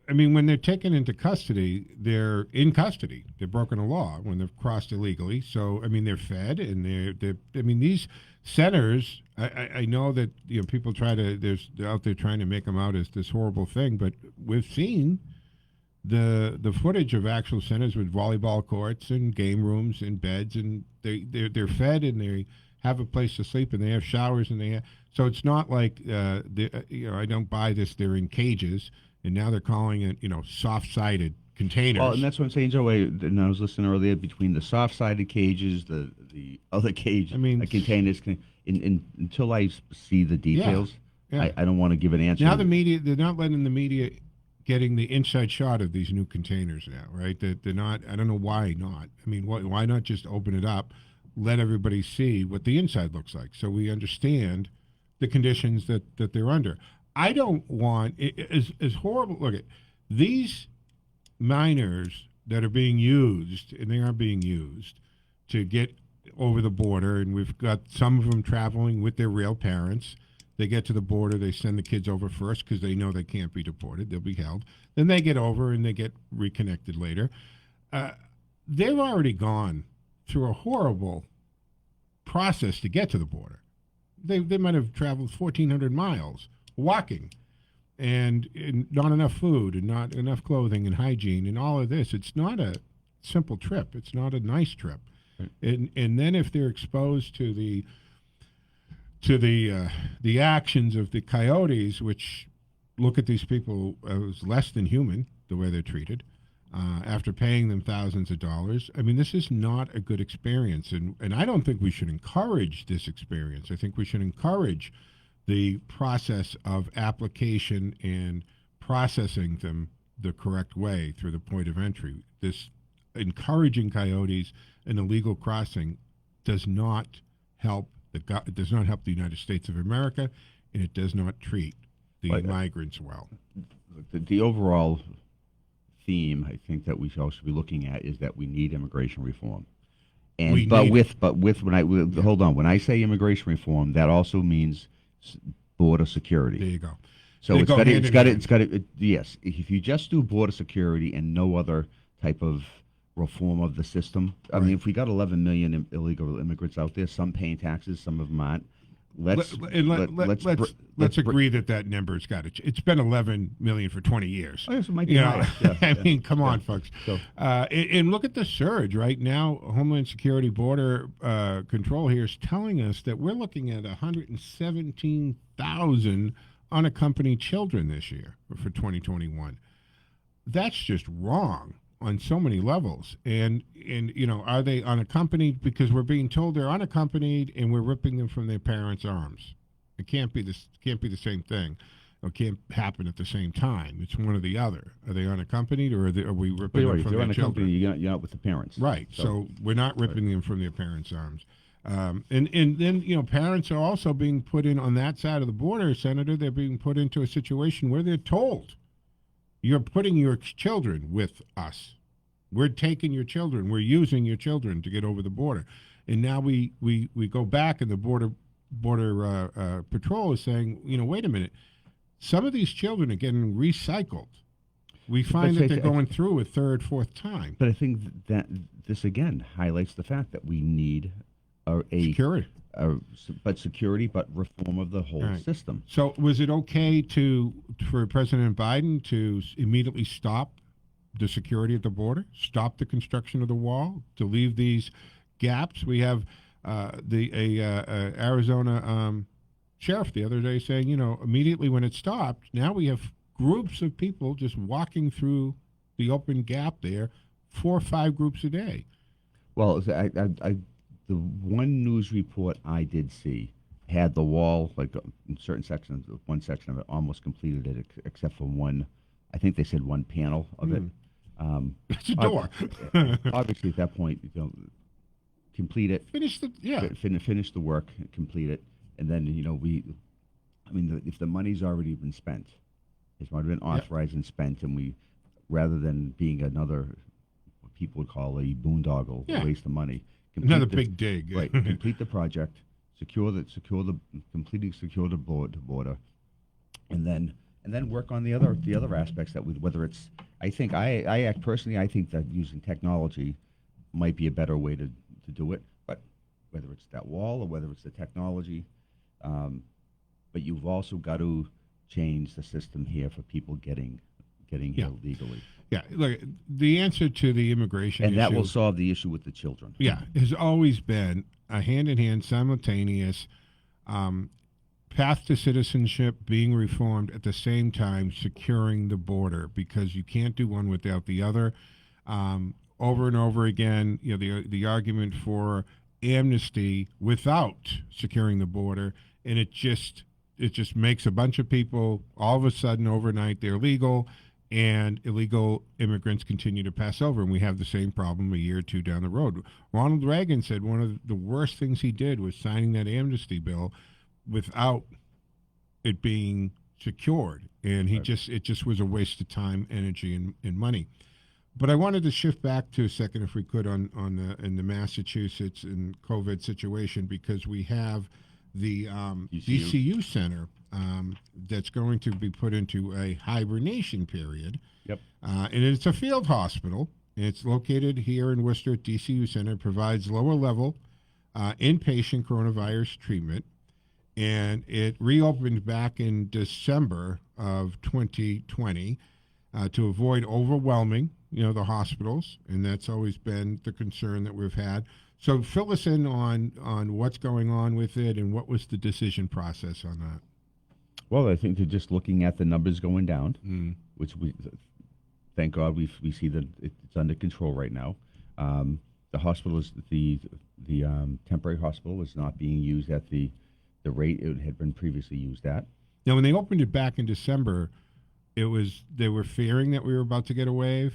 I mean, when they're taken into custody, they're in custody. They're broken a law when they've crossed illegally. So, I mean, they're fed, and they're I mean, these centers, I know that people they're out there trying to make them out as this horrible thing, but we've seen the footage of actual centers with volleyball courts and game rooms and beds, and they're fed, and they have a place to sleep, and they have showers, and so it's not like I don't buy this. They're in cages. And now they're calling it, soft-sided containers. Well, and that's what I'm saying, Joe. And I was listening earlier between the soft-sided cages, the other cage, containers. Until I see the details, I don't want to give an answer. Now they're not letting the media getting the inside shot of these new containers now, right? They're not. I don't know why not. I mean, why not just open it up, let everybody see what the inside looks like, so we understand the conditions that they're under. I don't want as horrible. Look at these minors that are being used, and they are being used to get over the border. And we've got some of them traveling with their real parents. They get to the border, they send the kids over first because they know they can't be deported; they'll be held. Then they get over and they get reconnected later. They've already gone through a horrible process to get to the border. They might have traveled 1,400 miles. Walking and not enough food and not enough clothing and hygiene and all of this. It's not a simple trip. It's not a nice trip. Right. And then if they're exposed to the actions of the coyotes, which look at these people as less than human, the way they're treated, after paying them thousands of dollars. I mean, this is not a good experience. And I don't think we should encourage this experience. I think we should encourage the process of application and processing them the correct way through the point of entry. This encouraging coyotes and illegal crossing does not help the United States of America, and it does not treat the migrants well. The overall theme, I think, that we should also be looking at is that we need immigration reform. And when I say immigration reform, that also means border security. There you go. So it's got to yes. If you just do border security and no other type of reform of the system, I mean, if we got 11 million illegal immigrants out there, some paying taxes, some of them aren't. Let's agree that number's got it. It's been 11 million for 20 years. Oh, yes, it might be higher. I mean, come on, folks. So, and look at the surge right now. Homeland Security Border Control here is telling us that we're looking at 117,000 unaccompanied children this year for 2021. That's just wrong on so many levels. And are they unaccompanied? Because we're being told they're unaccompanied, and we're ripping them from their parents' arms. It can't be the same thing. It can't happen at the same time. It's one or the other. Are they unaccompanied, or are we ripping them from their children? You're not with the parents, right? So we're not ripping them from their parents' arms. And then parents are also being put in on that side of the border, Senator. They're being put into a situation where they're told, "You're putting your children with us. We're taking your children. We're using your children to get over the border." And now we go back, and the border patrol is saying, wait a minute. Some of these children are getting recycled. We find that they're going through a third, fourth time. But I think that this again highlights the fact that we need security, but reform of the whole system. So, was it okay for President Biden to immediately stop the security at the border, stop the construction of the wall, to leave these gaps? We have Arizona sheriff the other day saying, immediately when it stopped, now we have groups of people just walking through the open gap there, 4 or 5 groups a day. Well, the one news report I did see had the wall, like in certain sections, one section of it almost completed it, except for one, I think they said one panel of it. It's a door. Obviously, at that point, complete it. Finish the work, complete it. And then, if the money's already been spent, it's already been authorized and spent, and rather than being another, what people would call a boondoggle, waste of money. Another big dig. Right. Complete the project, secure the border, and then work on the other aspects whether it's, I think that using technology might be a better way to do it, but whether it's that wall or whether it's the technology, but you've also got to change the system here for people getting here legally. Yeah, look, the answer to the immigration and issue, that will solve the issue with the children. Yeah, has always been a hand-in-hand, simultaneous path to citizenship being reformed at the same time securing the border, because you can't do one without the other. Over and over again, the argument for amnesty without securing the border, and it just makes a bunch of people all of a sudden overnight they're legal, and illegal immigrants continue to pass over, and we have the same problem a year or two down the road. Ronald Reagan said one of the worst things he did was signing that amnesty bill without it being secured, and it just was a waste of time, energy, and money. But I wanted to shift back to a second, if we could, in the Massachusetts and COVID situation, because we have the DCU Center that's going to be put into a hibernation period. Yep. And it's a field hospital. It's located here in Worcester at DCU Center. Provides lower level inpatient coronavirus treatment, and it reopened back in December of 2020 to avoid overwhelming the hospitals, and that's always been the concern that we've had. So fill us in on what's going on with it, and what was the decision process on that? Well, I think they're just looking at the numbers going down, which we thank God we see that it's under control right now. The hospital is the temporary hospital is not being used at the rate it had been previously used at. Now, when they opened it back in December, they were fearing that we were about to get a wave.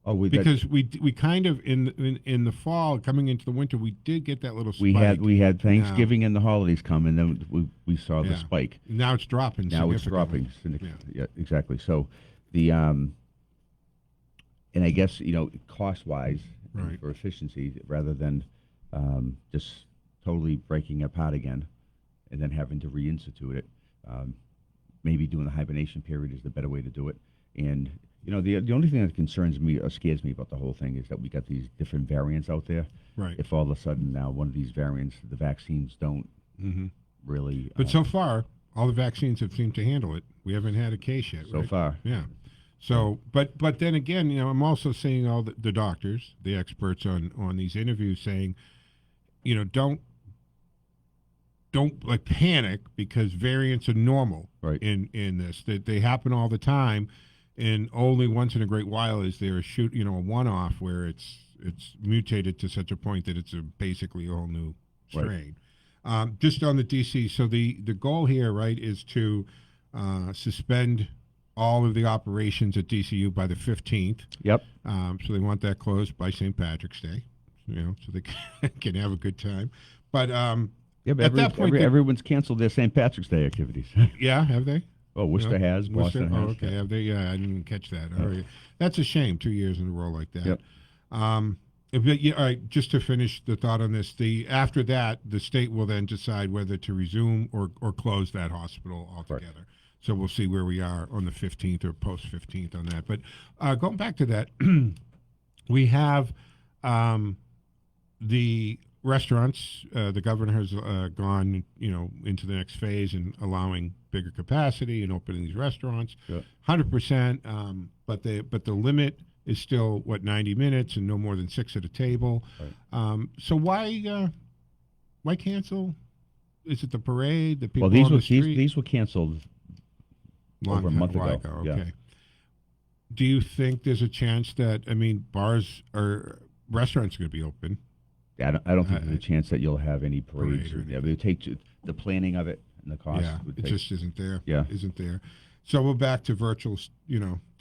Oh, because we kind of in the fall coming into the winter, we did get that little We spike. had Thanksgiving and the holidays come, and then we saw the spike. Now it's dropping. Now it's dropping. Yeah, exactly. So and I guess cost wise, right, for efficiency, rather than just totally breaking apart again, and then having to reinstitute it, maybe doing the hibernation period is the better way to do it. And the only thing that concerns me or scares me about the whole thing is that we got these different variants out there. Right. If all of a sudden now one of these variants, the vaccines don't really. But so far, all the vaccines have seemed to handle it. We haven't had a case yet. So far. Yeah. So, but then again, I'm also seeing all the doctors, the experts on these interviews saying, don't like panic, because variants are normal right. in this. That they happen all the time. and only once in a great while is there a one-off where it's mutated to such a point that it's basically a whole new strain. Right. Just on the DC, so the goal here, right, is to suspend all of the operations at DCU by the 15th. Yep. So they want that closed by St. Patrick's Day, so they can have a good time. But but at that point, everyone's canceled their St. Patrick's Day activities. Yeah, have they? Oh, Worcester has. Boston has. Oh, okay. Have they? Yeah, I didn't catch that. All right. That's a shame. 2 years in a row like that. Yep. All right. Just to finish the thought on this, after that, the state will then decide whether to resume or close that hospital altogether. Right. So we'll see where we are on the 15th or post 15th on that. But going back to that, we have the restaurants. The governor has gone, into the next phase and allowing bigger capacity and opening these restaurants. 100%. But the limit is still 90 minutes and no more than 6 at a table. Right. So why cancel? Is it the parade? The people on the street? These were canceled over a month ago. Okay. Yeah. Do you think there's a chance that bars or restaurants are going to be open? Yeah, I don't think there's a chance that you'll have any parades. They take the planning of it and the cost. Yeah, it just isn't there. Yeah, isn't there. So we're back to virtual,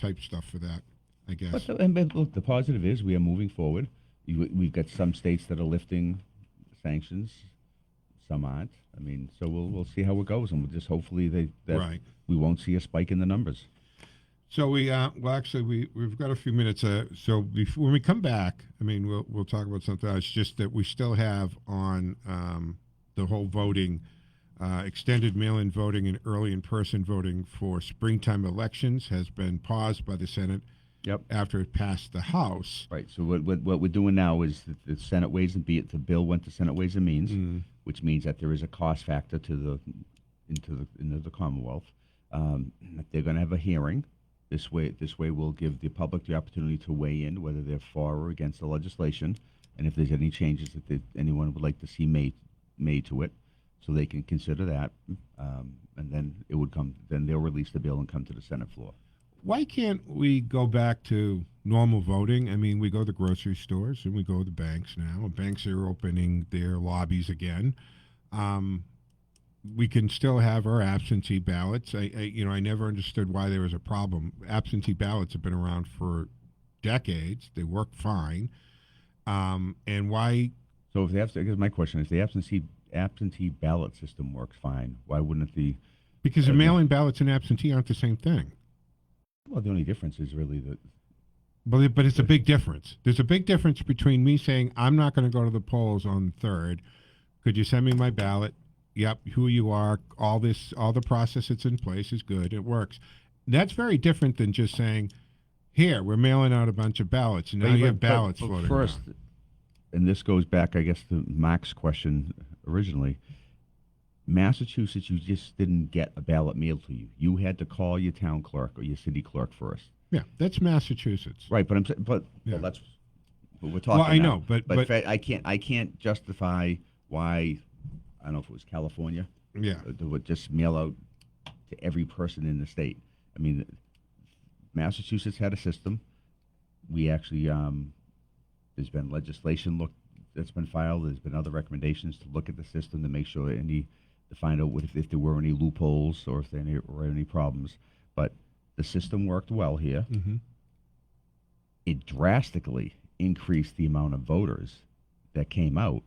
type stuff for that, I guess. But look, the positive is we are moving forward. We've got some states that are lifting sanctions, some aren't. So we'll see how it goes, and we'll just hopefully we won't see a spike in the numbers. So we've got a few minutes. So when we come back, we'll talk about something else. Just that we still have on the whole voting, extended mail-in voting and early in-person voting for springtime elections has been paused by the Senate. Yep. After it passed the House. Right. So what we're doing now is the Senate Ways and the bill went to Senate Ways and Means, which means that there is a cost factor into the Commonwealth. They're going to have a hearing. This way we'll give the public the opportunity to weigh in whether they're for or against the legislation, and if there's any changes that anyone would like to see made to it, so they can consider that, and then it would come. Then they'll release the bill and come to the Senate floor. Why can't we go back to normal voting? We go to the grocery stores and we go to the banks now. Banks are opening their lobbies again. We can still have our absentee ballots. I never understood why there was a problem. Absentee ballots have been around for decades. They work fine. And why? So I guess my question is, the absentee ballot system works fine. Why wouldn't it be? Because the mail-in ballots and absentee aren't the same thing. Well, the only difference is really that. But it's a big difference. There's a big difference between me saying I'm not going to go to the polls on the 3rd. Could you send me my ballot? Yep, who you are, all the process that's in place is good. It works. That's very different than just saying, here, we're mailing out a bunch of ballots, and now you have ballots floating first, around. And this goes back, I guess, to Mac's question originally. Massachusetts, you just didn't get a ballot mailed to you. You had to call your town clerk or your city clerk first. Yeah, that's Massachusetts. Right, but well, that's what we're talking about. Well, I know, but I can't justify why. I don't know if it was California. Yeah, they would just mail out to every person in the state. Massachusetts had a system. We actually there's been legislation that's been filed. There's been other recommendations to look at the system to make sure to find out if there were any loopholes or if there were any problems. But the system worked well here. Mm-hmm. It drastically increased the amount of voters that came out.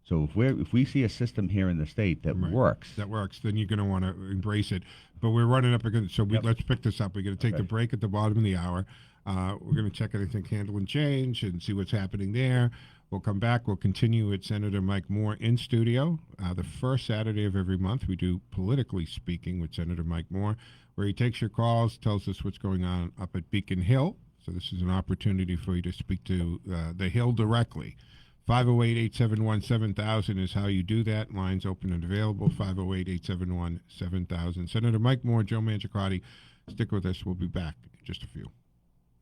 So if we see a system here in the state that works, then you're going to want to embrace it. But we're running up against, so let's pick this up. We're going to take the break at the bottom of the hour. We're going to check anything handle and change and see what's happening there. We'll come back. We'll continue with Senator Mike Moore in studio. The first Saturday of every month, we do Politically Speaking with Senator Mike Moore, where he takes your calls, tells us what's going on up at Beacon Hill. So this is an opportunity for you to speak to the Hill directly. 508-871-7000 is how you do that. Lines open and available, 508-871-7000. Senator Mike Moore, Joe Mangiacotti, stick with us. We'll be back in just a few.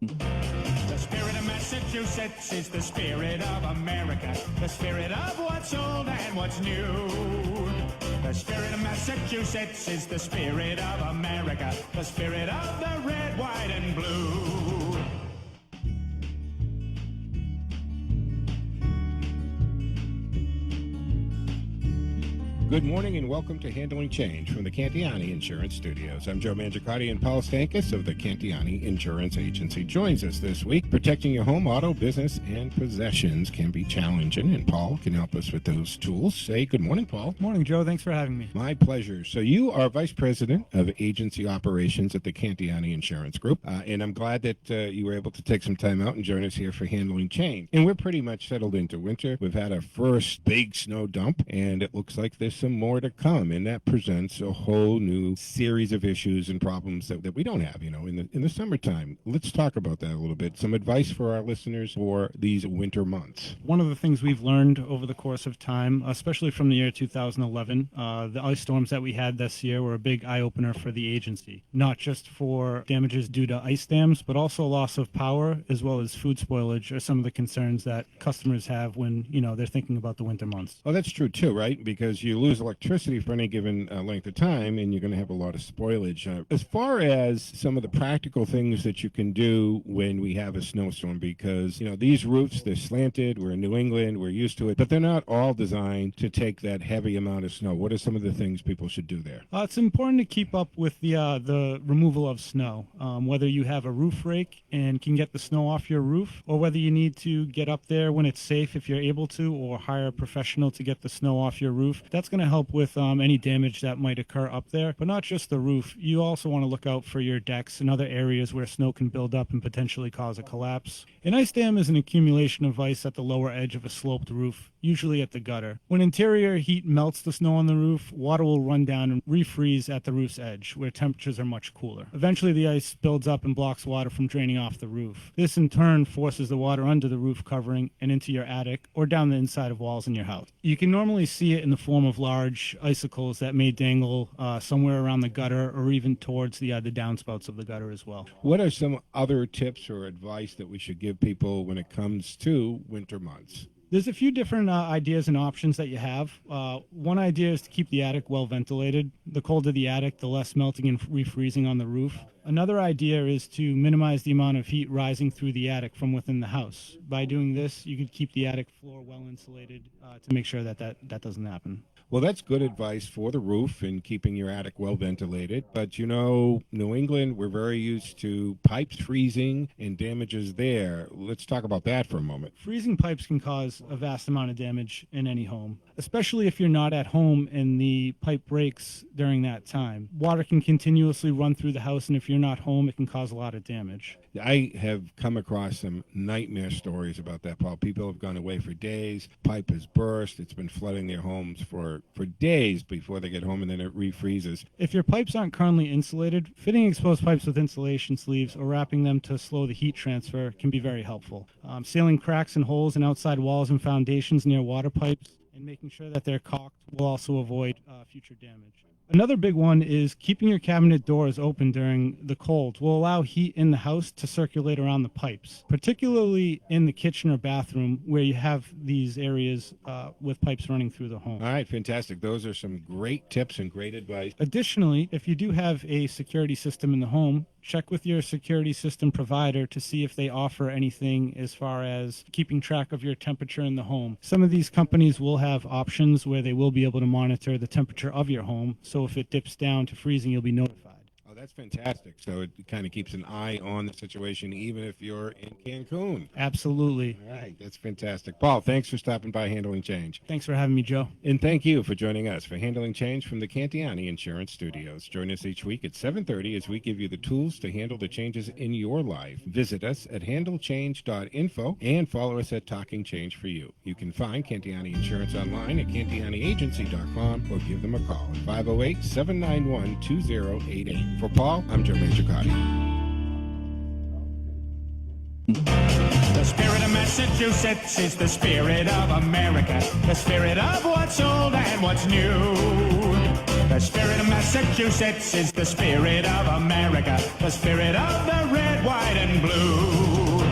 The spirit of Massachusetts is the spirit of America, the spirit of what's old and what's new. The spirit of Massachusetts is the spirit of America, the spirit of the red, white, and blue. Good morning and welcome to Handling Change from the Cantiani Insurance Studios. I'm Joe Mangiacotti, and Paul Stankus of the Cantiani Insurance Agency joins us this week. Protecting your home, auto, business, and possessions can be challenging, and Paul can help us with those tools. Say good morning, Paul. Morning, Joe. Thanks for having me. My pleasure. So you are Vice President of Agency Operations at the Cantiani Insurance Group, and I'm glad that you were able to take some time out and join us here for Handling Change. And we're pretty much settled into winter. We've had our first big snow dump, and it looks like there's some more to come, and that presents a whole new series of issues and problems that we don't have, in the summertime. Let's talk about that a little bit. Some advice for our listeners for these winter months. One of the things we've learned over the course of time, especially from the year 2011, the ice storms that we had this year were a big eye-opener for the agency, not just for damages due to ice dams, but also loss of power as well as food spoilage are some of the concerns that customers have when, they're thinking about the winter months. Oh, that's true too, right? Because you lose electricity for any given length of time, and you're going to have a lot of spoilage. As far as some of the practical things that you can do when we have a snowstorm, because, these roofs, they're slanted, we're in New England, we're used to it, but they're not all designed to take that heavy amount of snow. What are some of the things people should do there? It's important to keep up with the removal of snow, whether you have a roof rake and can get the snow off your roof, or whether you need to get up there when it's safe if you're able to, or hire a professional to get the snow off your roof. That's going to help with any damage that might occur up there. But not just the roof. You also want to look out for your decks and other areas where snow can build up and potentially cause a collapse. An ice dam is an accumulation of ice at the lower edge of a sloped roof, usually at the gutter. When interior heat melts the snow on the roof, water will run down and refreeze at the roof's edge, where temperatures are much cooler. Eventually, the ice builds up and blocks water from draining off the roof. This, in turn, forces the water under the roof covering and into your attic or down the inside of walls in your house. You can normally see it in the form of large icicles that may dangle somewhere around the gutter or even towards the downspouts of the gutter as well. What are some other tips or advice that we should give people when it comes to winter months? There's a few different ideas and options that you have. One idea is to keep the attic well ventilated. The colder the attic, the less melting and refreezing on the roof. Another idea is to minimize the amount of heat rising through the attic from within the house. By doing this, you could keep the attic floor well insulated to make sure that doesn't happen. Well, that's good advice for the roof and keeping your attic well ventilated. But, New England, we're very used to pipes freezing and damages there. Let's talk about that for a moment. Freezing pipes can cause a vast amount of damage in any home, especially if you're not at home and the pipe breaks during that time. Water can continuously run through the house, and if you're not home, it can cause a lot of damage. I have come across some nightmare stories about that, Paul. People have gone away for days. Pipe has burst. It's been flooding their homes for days before they get home, and then it refreezes. If your pipes aren't currently insulated, fitting exposed pipes with insulation sleeves or wrapping them to slow the heat transfer can be very helpful. Sealing cracks and holes in outside walls and foundations near water pipes and making sure that they're caulked will also avoid future damage. Another big one is keeping your cabinet doors open during the cold will allow heat in the house to circulate around the pipes, particularly in the kitchen or bathroom where you have these areas with pipes running through the home. All right, fantastic. Those are some great tips and great advice. Additionally, if you do have a security system in the home, check with your security system provider to see if they offer anything as far as keeping track of your temperature in the home. Some of these companies will have options where they will be able to monitor the temperature of your home, so if it dips down to freezing, you'll be notified. Oh, that's fantastic. So it kind of keeps an eye on the situation, even if you're in Cancun. Absolutely. All right, that's fantastic. Paul, thanks for stopping by Handling Change. Thanks for having me, Joe. And thank you for joining us for Handling Change from the Cantiani Insurance Studios. Join us each week at 7:30 as we give you the tools to handle the changes in your life. Visit us at handlechange.info and follow us at Talking Change for You. You can find Cantiani Insurance online at cantianiagency.com or give them a call at 508-791-2088. For Paul, I'm Joe Mangiacotti. The spirit of Massachusetts is the spirit of America, the spirit of what's old and what's new. The spirit of Massachusetts is the spirit of America, the spirit of the red, white, and blue.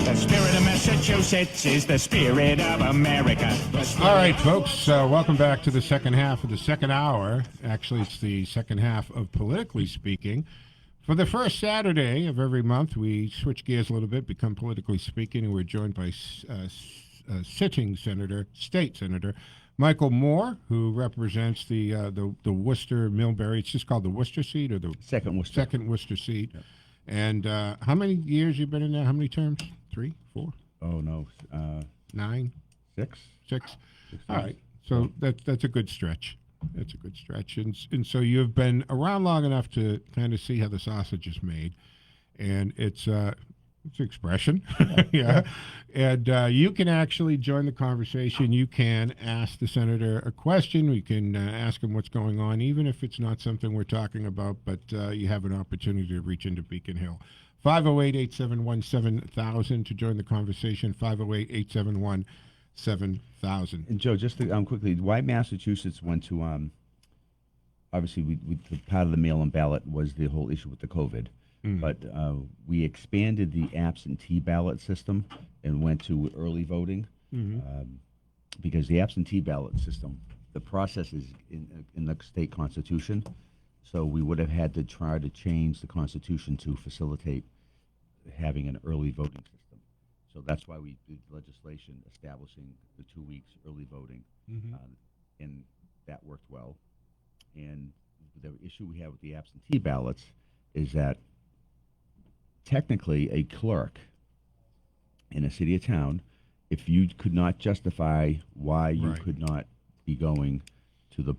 The The spirit of Massachusetts is the spirit of America. All right, folks, welcome back to the second half of the second hour. Actually, it's the second half of Politically Speaking. For the first Saturday of every month, we switch gears a little bit, become Politically Speaking, and we're joined by sitting state senator, Michael Moore, who represents the Worcester Millbury. It's just called the Worcester seat, or the second Worcester seat. Yep. And how many years you been in there? How many terms? 3, 4? Oh no, 9, 6. 6. All right, so that's a good stretch. That's a good stretch, and so you've been around long enough to kind of see how the sausage is made, and it's expression, yeah. And you can actually join the conversation. You can ask the senator a question. We can ask him what's going on, even if it's not something we're talking about, but you have an opportunity to reach into Beacon Hill. 508-871-7000 to join the conversation, 508-871-7000. And Joe, just to, quickly, why Massachusetts went to, obviously, the part of the mail-in ballot was the whole issue with the COVID. But we expanded the absentee ballot system and went to early voting because the absentee ballot system, the process is in the state constitution. So we would have had to try to change the constitution to facilitate having an early voting system. So that's why we did legislation establishing the 2 weeks early voting, and that worked well. And the issue we have with the absentee ballots is that technically a clerk in a city or town, if you could not justify why you could not be going to the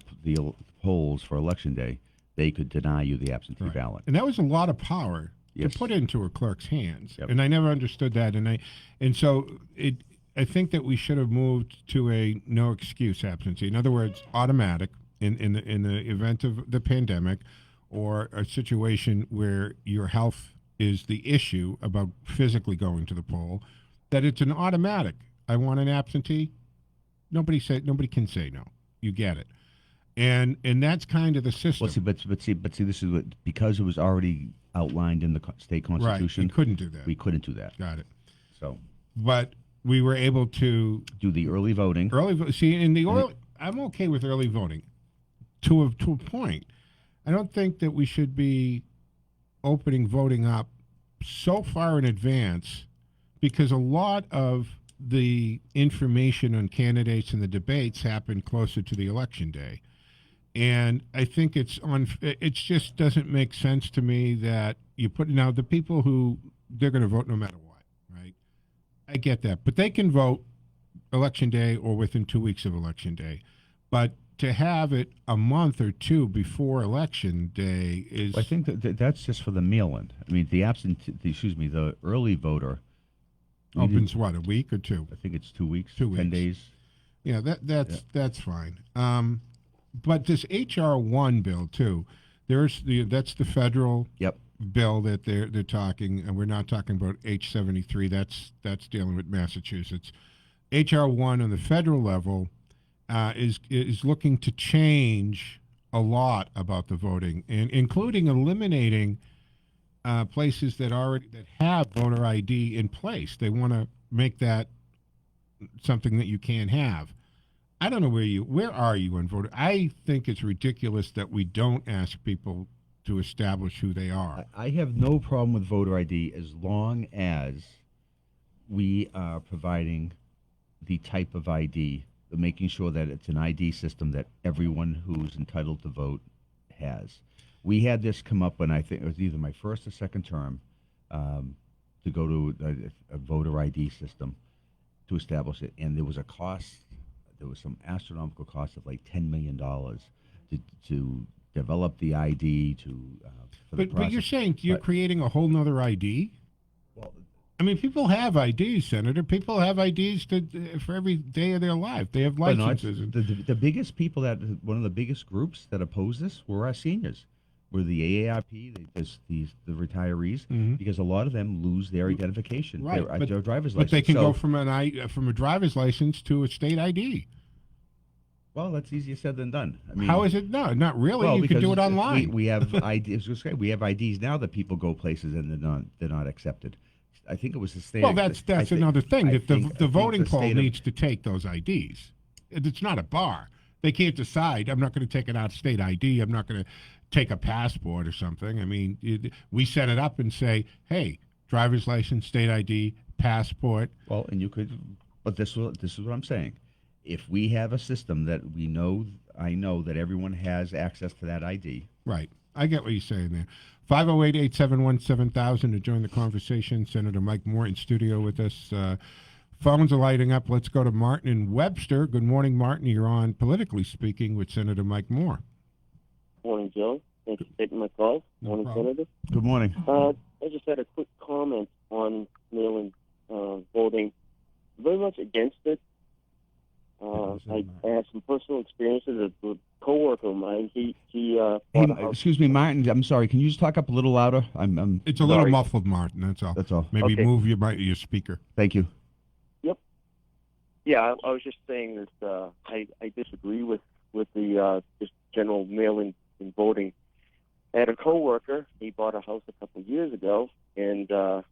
polls for election day, they could deny you the absentee ballot. And that was a lot of power to put into a clerk's hands. And I never understood that. And so I think that we should have moved to a no excuse absentee. In other words, automatic in the event of the pandemic or a situation where your health is the issue about physically going to the poll, that it's an automatic. I want an absentee. Nobody can say no. You get it. And that's kind of the system. Well, see, this is what, because it was already outlined in the state constitution. Right, you couldn't do that. We couldn't do that. Got it. So, but we were able to do the early voting. I'm okay with early voting to a point. I don't think that we should be opening voting up so far in advance, because a lot of the information on candidates and the debates happen closer to the election day. And I think it just doesn't make sense to me that you put, now the people who, they're going to vote no matter what, right? I get that. But they can vote election day or within 2 weeks of election day. But to have it a month or two before election day is... Well, I think that's just for the mail-in. I mean, the early voter... Opens what, a week or two? I think it's 2 weeks. 10 days. Yeah, that's fine. But this H.R. 1 bill, too, that's the federal bill that they're talking, and we're not talking about H73. That's dealing with Massachusetts. H.R. 1 on the federal level is looking to change a lot about the voting, and including eliminating places that have voter ID in place. They want to make that something that you can't have. I don't know where are you on voter? I think it's ridiculous that we don't ask people to establish who they are. I have no problem with voter ID as long as we are providing the type of ID, making sure that it's an ID system that everyone who's entitled to vote has. We had this come up when I think it was either my first or second term to go to a voter ID system to establish it, and there was a cost. There was some astronomical cost of like $10 million to develop the ID But you're saying you're creating a whole nother ID? Well, I mean, people have IDs, Senator. People have IDs for every day of their life. They have licenses. The biggest people one of the biggest groups that oppose this were our seniors. Were the AARP, the retirees, because a lot of them lose their identification, their driver's license. But they can go from a driver's license to a state ID. Well, that's easier said than done. I mean, how is it? No, not really. Well, you can do it online. We have IDs. We have IDs now that people go places and they're not accepted. I think it was the state. Well, that's another thing. That the voting poll needs to take those IDs. It's not a bar. They can't decide, I'm not going to take an out-of-state ID. I'm not going to take a passport or something. I mean, we set it up and say, hey, driver's license, state ID, passport. Well, and you could, but this is what I'm saying. If we have a system that I know that everyone has access to that ID. Right. I get what you're saying there. 508-871-7000 to join the conversation. Senator Mike Moore in studio with us. Phones are lighting up. Let's go to Martin in Webster. Good morning, Martin. You're on Politically Speaking with Senator Mike Moore. Morning, Joe. Thanks for taking my call. Morning, Senator. Good morning. I just had a quick comment on mail-in voting. Very much against it. I had some personal experiences with a coworker of mine. He excuse me, Martin. I'm sorry. Can you just talk up a little louder? It's a little muffled, Martin. That's all. That's all. Maybe Okay. move your speaker. Thank you. Yep. Yeah, I was just saying that I disagree with the just general mail-in voting. I had a coworker. He bought a house a couple of years ago, and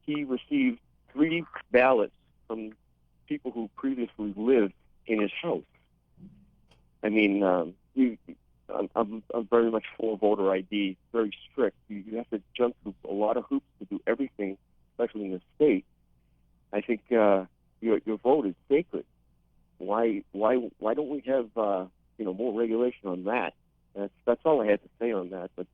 he received 3 ballots from people who previously lived in his house. I mean, I'm very much for voter ID, very strict. You have to jump through a lot of hoops to do everything, especially in the state. I think your vote is sacred. Why don't we have more regulation on that? That's all I had to say on that. But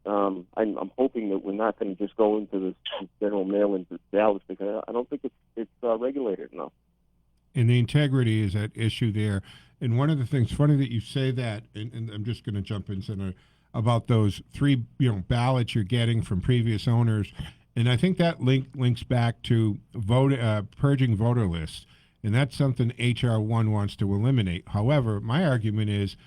I'm hoping that we're not going to just go into this general mail-in ballots, because I don't think it's regulated enough. And the integrity is at issue there. And one of the things, funny that you say that, and I'm just going to jump in, Senator, about those 3 ballots you're getting from previous owners. And I think that links back to purging voter lists. And that's something H.R. 1 wants to eliminate. However, my argument is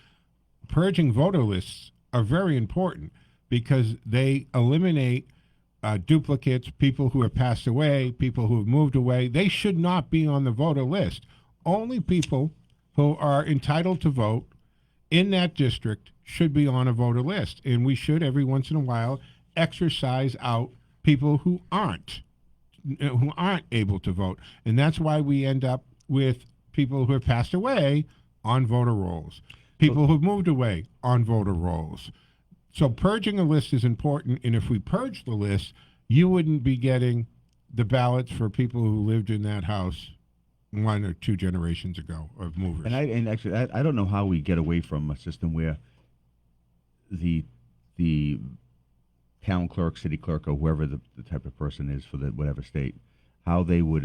purging voter lists are very important because they eliminate duplicates, people who have passed away, people who have moved away. They should not be on the voter list. Only people who are entitled to vote in that district should be on a voter list. And we should, every once in a while, exercise out people who aren't able to vote. And that's why we end up with people who have passed away on voter rolls, people who have moved away on voter rolls. So purging a list is important, and if we purge the list, you wouldn't be getting the ballots for people who lived in that house 1 or 2 generations ago of movers. And actually, I don't know how we get away from a system where the town clerk, city clerk, or whoever the type of person is for the whatever state, how they would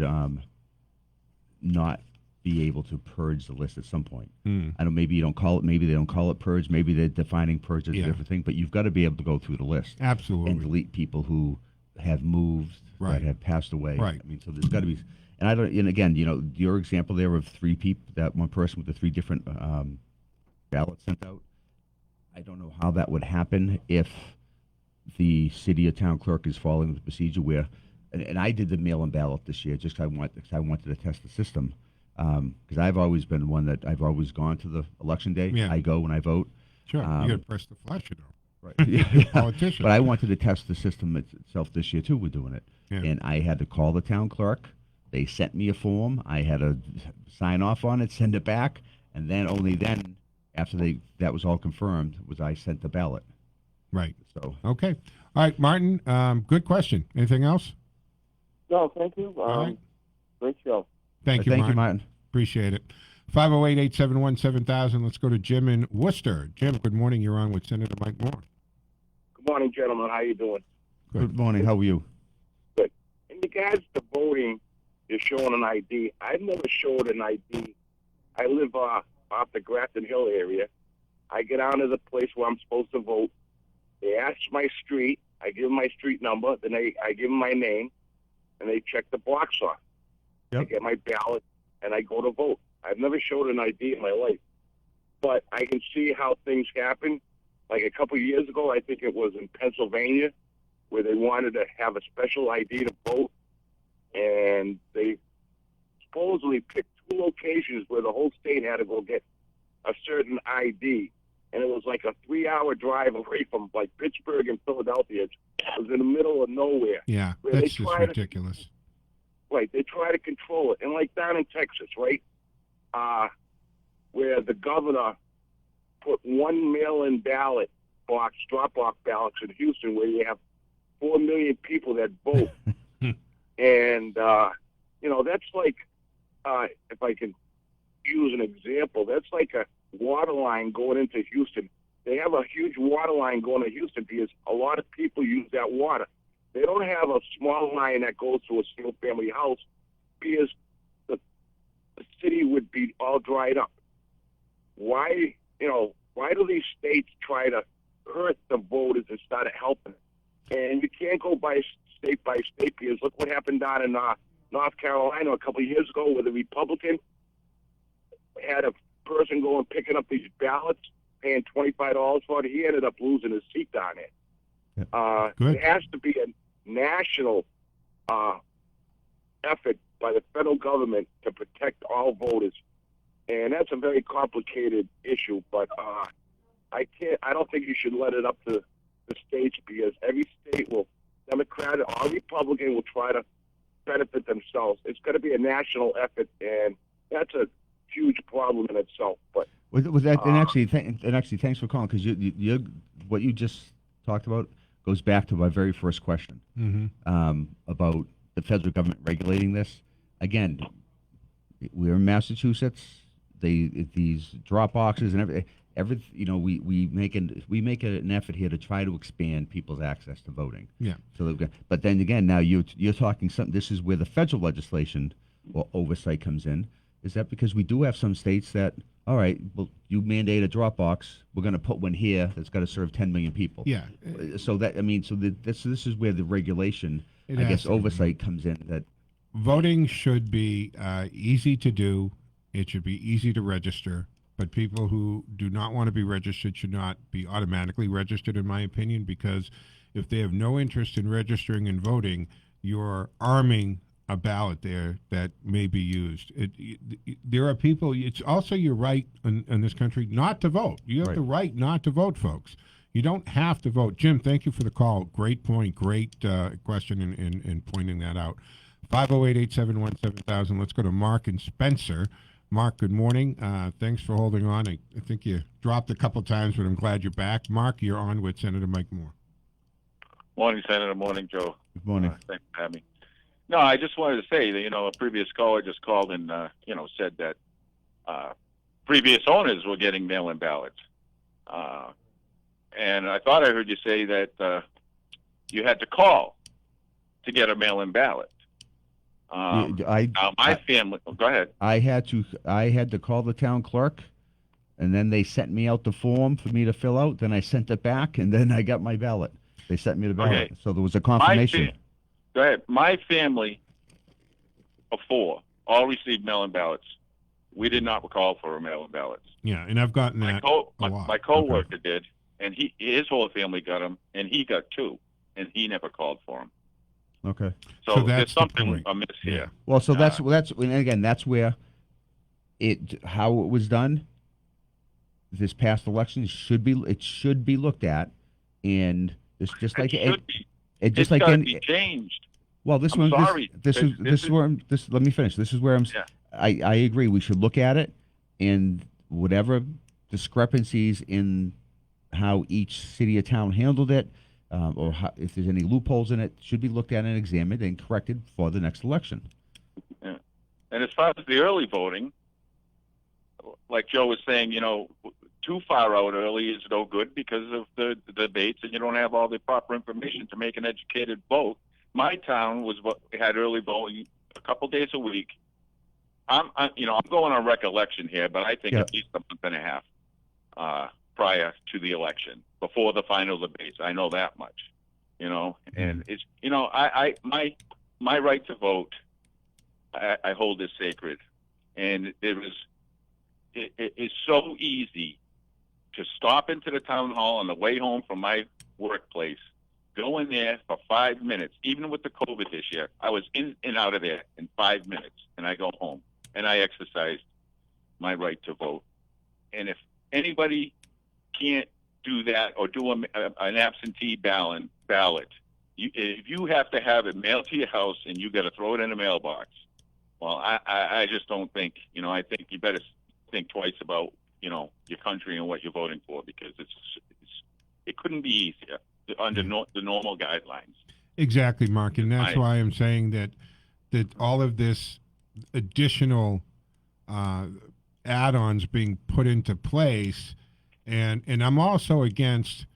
not be able to purge the list at some point. I don't. Maybe they don't call it purge. Maybe they're defining purge as a different thing. But you've got to be able to go through the list, absolutely, and delete people who have moved, that have passed away. Right. I mean, so there's got to be. And I don't. And again, your example there of 3 people, that one person with the 3 different ballots sent out. I don't know how that would happen if the city or town clerk is following the procedure where, and I did the mail-in ballot this year just because I wanted to test the system. Because I've always been one that I've always gone to the election day. Yeah. I go when I vote. Sure, you got to press the flash, Right. Yeah. Politician. But I wanted to test the system itself this year too. We're doing it, Yeah. and I had to call the town clerk. They sent me a form. I had to sign off on it, send it back, and then only then, after that was all confirmed, was I sent the ballot. Right. So okay, all right, Martin. Good question. Anything else? No, thank you. All right. Great show. Thank you, Martin. Appreciate it. 508-871-7000. Let's go to Jim in Worcester. Jim, good morning. You're on with Senator Mike Moore. Good morning, gentlemen. How you doing? Good morning. How are you? Good. In regards to voting, you're showing an ID. I've never showed an ID. I live off the Grafton Hill area. I get on to the place where I'm supposed to vote. They ask my street. I give them my street number. Then I give them my name, and they check the box off. Yep. I get my ballot, and I go to vote. I've never showed an ID in my life, but I can see how things happen. Like a couple of years ago, I think it was in Pennsylvania, where they wanted to have a special ID to vote, and they supposedly picked 2 locations where the whole state had to go get a certain ID, and it was like a 3-hour drive away from like Pittsburgh and Philadelphia. It was in the middle of nowhere. Yeah, where that's they just try ridiculous. Right, they try to control it, and like down in Texas, right, where the governor put one mail-in ballot box, drop-off ballots in Houston, where you have 4 million people that vote, and that's like, if I can use an example, that's like a water line going into Houston. They have a huge water line going to Houston because a lot of people use that water. They don't have a small line that goes to a single-family house because the city would be all dried up. Why do these states try to hurt the voters instead of helping? And you can't go by state because look what happened down in North Carolina a couple of years ago where the Republican had a person going picking up these ballots, paying $25 for it. He ended up losing his seat down there. Good. It has to be a national effort by the federal government to protect all voters, and that's a very complicated issue. But I don't think you should let it up to the states because every state will, Democrat or Republican, will try to benefit themselves. It's got to be a national effort, and that's a huge problem in itself. But with that, and actually, thanks for calling because you what you just talked about goes back to my very first question about the federal government regulating this. Again, we're in Massachusetts. These drop boxes and everything. We make an effort here to try to expand people's access to voting. Yeah. But then again, now you're talking something. This is where the federal legislation or oversight comes in. Is that because we do have some states that, all right, well, you mandate a drop box, we're going to put one here that's got to serve 10 million people. Yeah. So this is where the regulation, It has to be. oversight comes in. That Voting should be easy to do. It should be easy to register. But people who do not want to be registered should not be automatically registered, in my opinion, because if they have no interest in registering and voting, you're arming a ballot there that may be used. There are people, it's also your right in this country not to vote. You have the right not to vote, folks. You don't have to vote. Jim, thank you for the call. Great point. Great question in pointing that out. 508-871-7000. Let's go to Mark and Spencer. Mark, good morning. Thanks for holding on. I think you dropped a couple times, but I'm glad you're back. Mark, you're on with Senator Mike Moore. Morning, Senator. Morning, Joe. Good morning. Thanks for having me. No, I just wanted to say that, a previous caller just called and, said that previous owners were getting mail-in ballots. And I thought I heard you say that you had to call to get a mail-in ballot. My family. Go ahead. I had to call the town clerk, and then they sent me out the form for me to fill out. Then I sent it back, and then I got my ballot. They sent me the ballot, Okay. So there was a confirmation. Go ahead. My family of 4 all received mail-in ballots. We did not call for mail-in ballots. Yeah, and I've gotten that a lot. My coworker did, and his whole family got them, and he got 2, and he never called for them. Okay. So that's there's the something point. amiss here. Well, so that's and again, that's where how it was done. This past election should be looked at, and it's just like It's got to be changed. Well, this I'm one. sorry. This is where I'm. Let me finish. This is where I'm. Yeah. I agree. We should look at it, and whatever discrepancies in how each city or town handled it, or if there's any loopholes in it, should be looked at and examined and corrected for the next election. Yeah. And as far as the early voting, like Joe was saying, too far out early is no good because of the debates, and you don't have all the proper information to make an educated vote. My town had early voting a couple days a week. I'm going on recollection here, but I think at least a month and a half prior to the election, before the final debates. I know that much, and it's my right to vote. I hold is sacred, and it's so easy to stop into the town hall on the way home from my workplace, go in there for 5 minutes. Even with the COVID this year, I was in and out of there in 5 minutes, and I go home, and I exercised my right to vote. And if anybody can't do that or do an absentee ballot. If you have to have it mailed to your house and you got to throw it in a mailbox, well, I just don't think, I think you better think twice about, your country and what you're voting for, because it couldn't be easier under the normal guidelines. Exactly, Mark, and that's why I'm saying that all of this additional add-ons being put into place, and I'm also against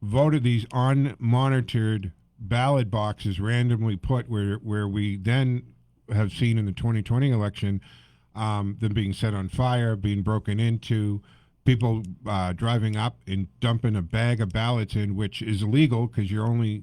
these unmonitored ballot boxes randomly put where we then have seen in the 2020 election them being set on fire, being broken into, people driving up and dumping a bag of ballots in, which is illegal because you're only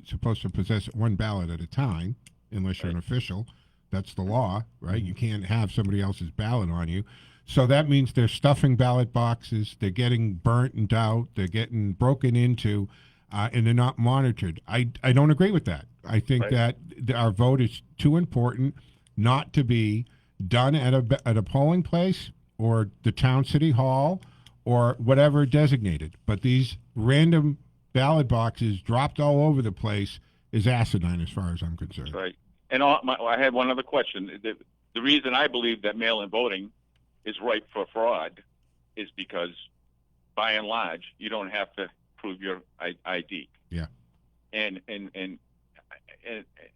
supposed to possess one ballot at a time unless you're an official. That's the law, right? You can't have somebody else's ballot on you. So that means they're stuffing ballot boxes, they're getting burnt out, they're getting broken into, and they're not monitored. I don't agree with that. I think that our vote is too important not to be done at a polling place or the town city hall or whatever designated. But these random ballot boxes dropped all over the place is asinine as far as I'm concerned. Right. And I had one other question. The reason I believe that mail-in voting is ripe for fraud is because, by and large, you don't have to prove your ID. Yeah. And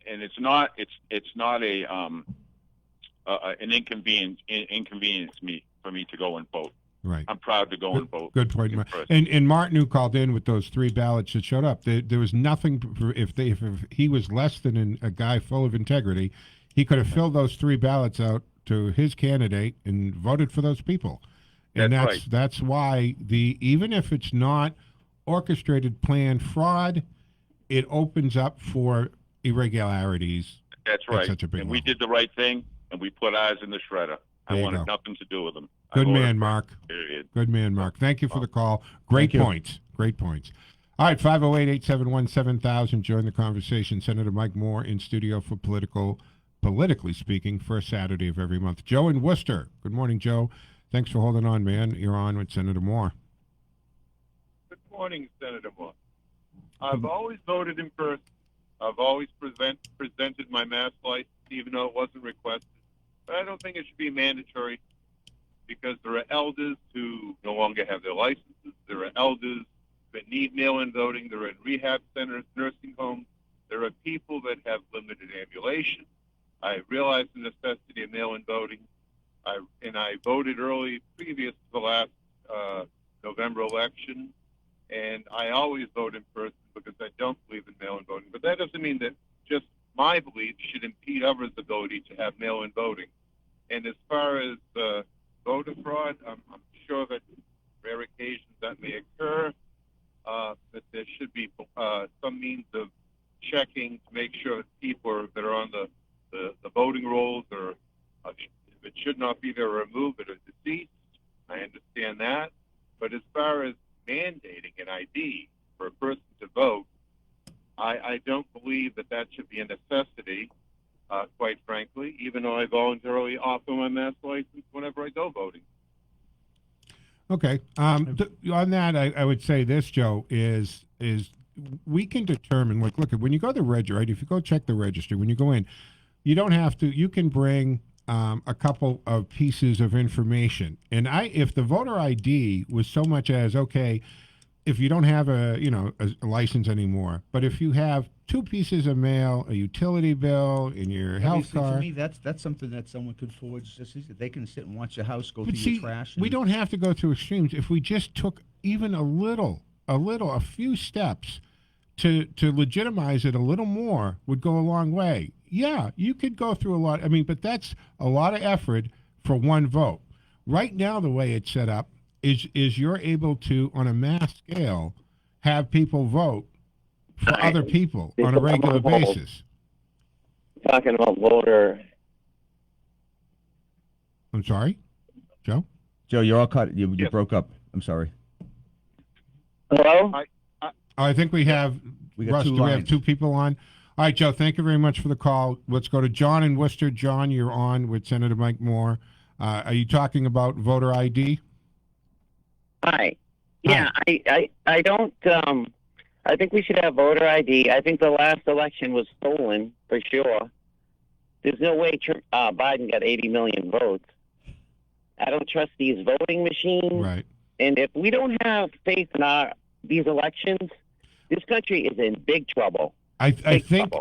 it's not an inconvenience for me to go and vote. Right. I'm proud to go and vote. Good point. And Martin, who called in with those 3 ballots that showed up, there was nothing. If he was less than a guy full of integrity, he could have filled those 3 ballots out to his candidate and voted for those people. And that's why even if it's not orchestrated, planned fraud, it opens up for irregularities. That's right. Such a big and we did the right thing, and we put ours in the shredder. I wanted nothing to do with them. Good man, Mark. Period. Good man, Mark. Thank you for the call. Great points. Great points. All right, 508-871-7000. Join the conversation. Senator Mike Moore in studio for politically speaking, first Saturday of every month. Joe in Worcester. Good morning, Joe. Thanks for holding on, man. You're on with Senator Moore. Good morning, Senator Moore. I've always voted in person. I've always presented my mass license, even though it wasn't requested. But I don't think it should be mandatory because there are elders who no longer have their licenses. There are elders that need mail-in voting. There are in rehab centers, nursing homes. There are people that have limited ambulation. I realize the necessity of mail-in voting. I voted early previous to the last November election, and I always vote in person because I don't believe in mail-in voting. But that doesn't mean that just my belief should impede others' ability to have mail-in voting. And as far as voter fraud, I'm sure that rare occasions that may occur, that there should be some means of checking to make sure that people that are on the voting rolls or if it should not be there, removed it or deceased. I understand that. But as far as mandating an ID for a person to vote, I don't believe that should be a necessity, quite frankly, even though I voluntarily offer my mass license whenever I go voting. Okay. On that, I would say this, Joe, is we can determine, look, when you go to the registry, right, if you go check the registry, when you go in, you don't have to, you can bring a couple of pieces of information. And if the voter ID was so much as, okay, if you don't have a license anymore, but if you have 2 pieces of mail, a utility bill, and your health card. For me, that's something that someone could forward. Just they can sit and watch your house, go through your trash. We don't have to go through extremes. If we just took even a few steps to legitimize it a little more, would go a long way. Yeah, you could go through a lot. But that's a lot of effort for one vote. Right now, the way it's set up is you're able to, on a mass scale, have people vote for other people on a regular basis. Talking about voter. I'm sorry, Joe? Joe, you're all cut. You broke up. I'm sorry. Hello? I think we have, Russ, do we have 2 people on? All right, Joe, thank you very much for the call. Let's go to John in Worcester. John, you're on with Senator Mike Moore. Are you talking about voter ID? Hi. Yeah, I don't. I think we should have voter ID. I think the last election was stolen for sure. There's no way Biden got 80 million votes. I don't trust these voting machines. Right. And if we don't have faith in these elections, this country is in big trouble. I think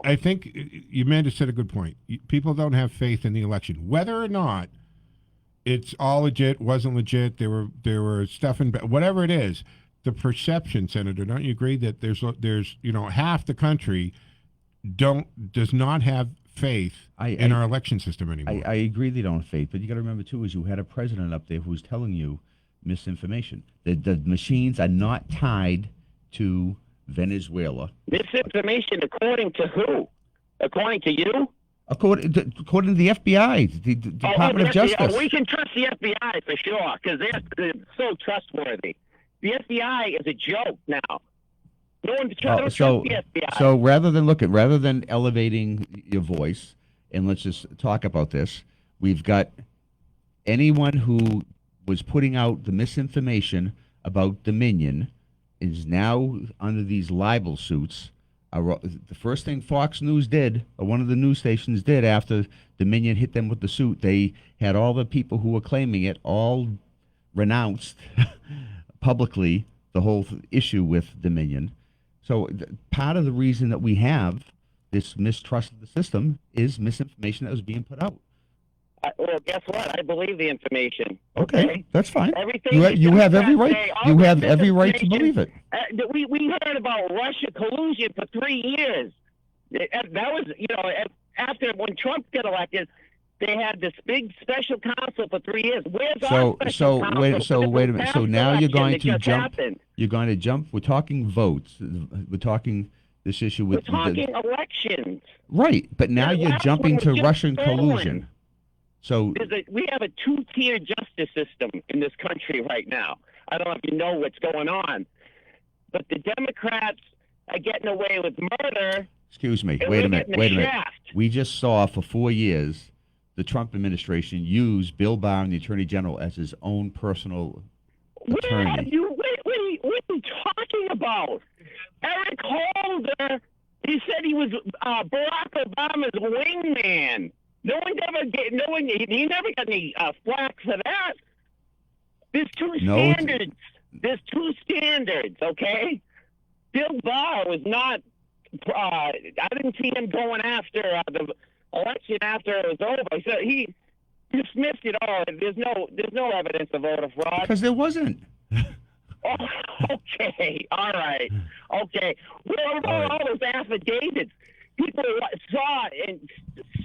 Amanda said a good point. People don't have faith in the election, whether or not it's all legit, wasn't legit. There were stuff in whatever it is. The perception, Senator, don't you agree that there's half the country does not have faith in our election system anymore? I agree they don't have faith, but you got to remember too is you had a president up there who's telling you misinformation. The machines are not tied to Venezuela. Misinformation according to who? According to you? According to the FBI, the Department of Justice. We can trust the FBI for sure because they're so trustworthy. The FBI is a joke now. No one trust the FBI. So rather than elevating your voice, and let's just talk about this, we've got anyone who was putting out the misinformation about Dominion is now under these libel suits. The first thing Fox News did, or one of the news stations did after Dominion hit them with the suit, they had all the people who were claiming it all renounced publicly the whole issue with Dominion. So part of the reason that we have this mistrust of the system is misinformation that was being put out. Well, guess what? I believe the information. Okay, that's fine. Everything You have every right. You have every right to believe it. We heard about Russia collusion for 3 years. That was, after when Trump got elected, they had this big special counsel for 3 years. Where's our special counsel? Wait a minute. So now you're going to jump. Happened? You're going to jump. We're talking votes. We're talking this issue with. We're talking elections. Right, but now you're jumping to Russian collusion. So we have a two-tier justice system in this country right now. I don't know if you know what's going on, but the Democrats are getting away with murder. Excuse me. Wait a minute. We just saw for 4 years the Trump administration use Bill Barr, the Attorney General, as his own personal attorney. What are you talking about? Eric Holder, he said he was Barack Obama's wingman. He never got any flack for that. There's two standards. There's two standards, okay? Bill Barr was not, I didn't see him going after the election after it was over. So he dismissed it all. There's no evidence of voter fraud. Because there wasn't. Oh, okay. All right. Okay. What about all those affidavits? People saw and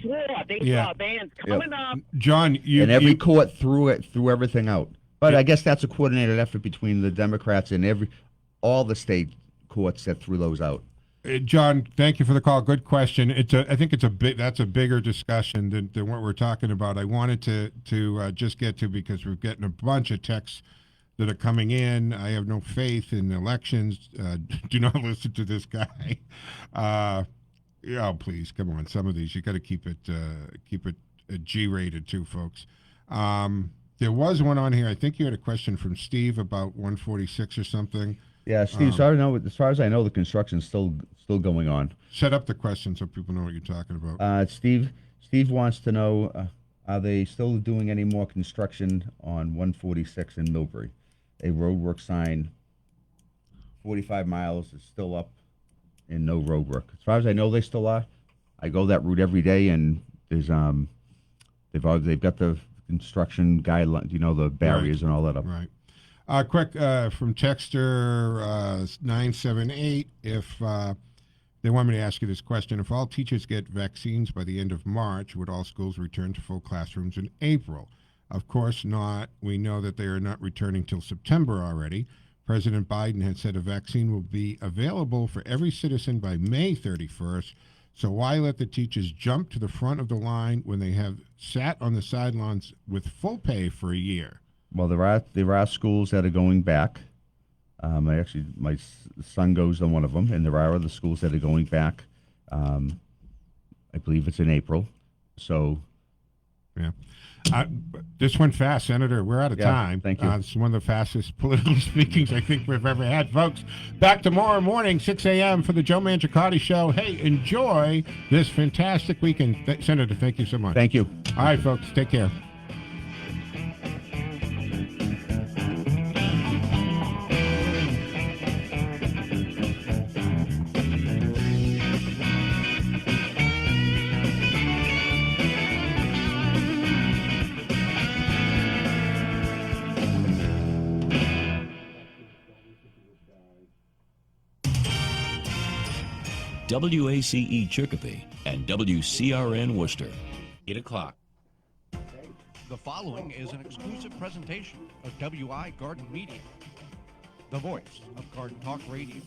swore they saw vans coming up. John, every court threw everything out. But I guess that's a coordinated effort between the Democrats and all the state courts that threw those out. John, thank you for the call. Good question. I think that's a bigger discussion than what we're talking about. I wanted to just get to because we're getting a bunch of texts that are coming in. I have no faith in elections. Do not listen to this guy. Yeah, please, come on. Some of these you got to keep it G-rated too, folks. There was one on here. I think you had a question from Steve about 146 or something. Yeah, Steve. As far as I know, the construction's still going on. Set up the question so people know what you're talking about. Steve wants to know: are they still doing any more construction on 146 in Millbury? A roadwork sign, 45 miles, is still up. And no road work. As far as I know, they still are. I go that route every day, and there's they've got the construction guidelines, the barriers and all that up. Right. Quick from Texter 978. If they want me to ask you this question, if all teachers get vaccines by the end of March, would all schools return to full classrooms in April? Of course not. We know that they are not returning till September already. President Biden had said a vaccine will be available for every citizen by May 31st. So why let the teachers jump to the front of the line when they have sat on the sidelines with full pay for a year? Well, there are schools that are going back. My son goes to one of them, and there are other schools that are going back. I believe it's in April. So, yeah. This went fast, Senator. We're out of time. Thank you. It's one of the fastest political speakings I think we've ever had, folks. Back tomorrow morning, 6 a.m. for the Joe Mangiacotti Show. Hey, enjoy this fantastic weekend. Senator, thank you so much. Thank you. All right, folks, take care. WACE Chicopee and WCRN Worcester. 8 o'clock. The following is an exclusive presentation of WI Garden Media, the voice of Garden Talk Radio.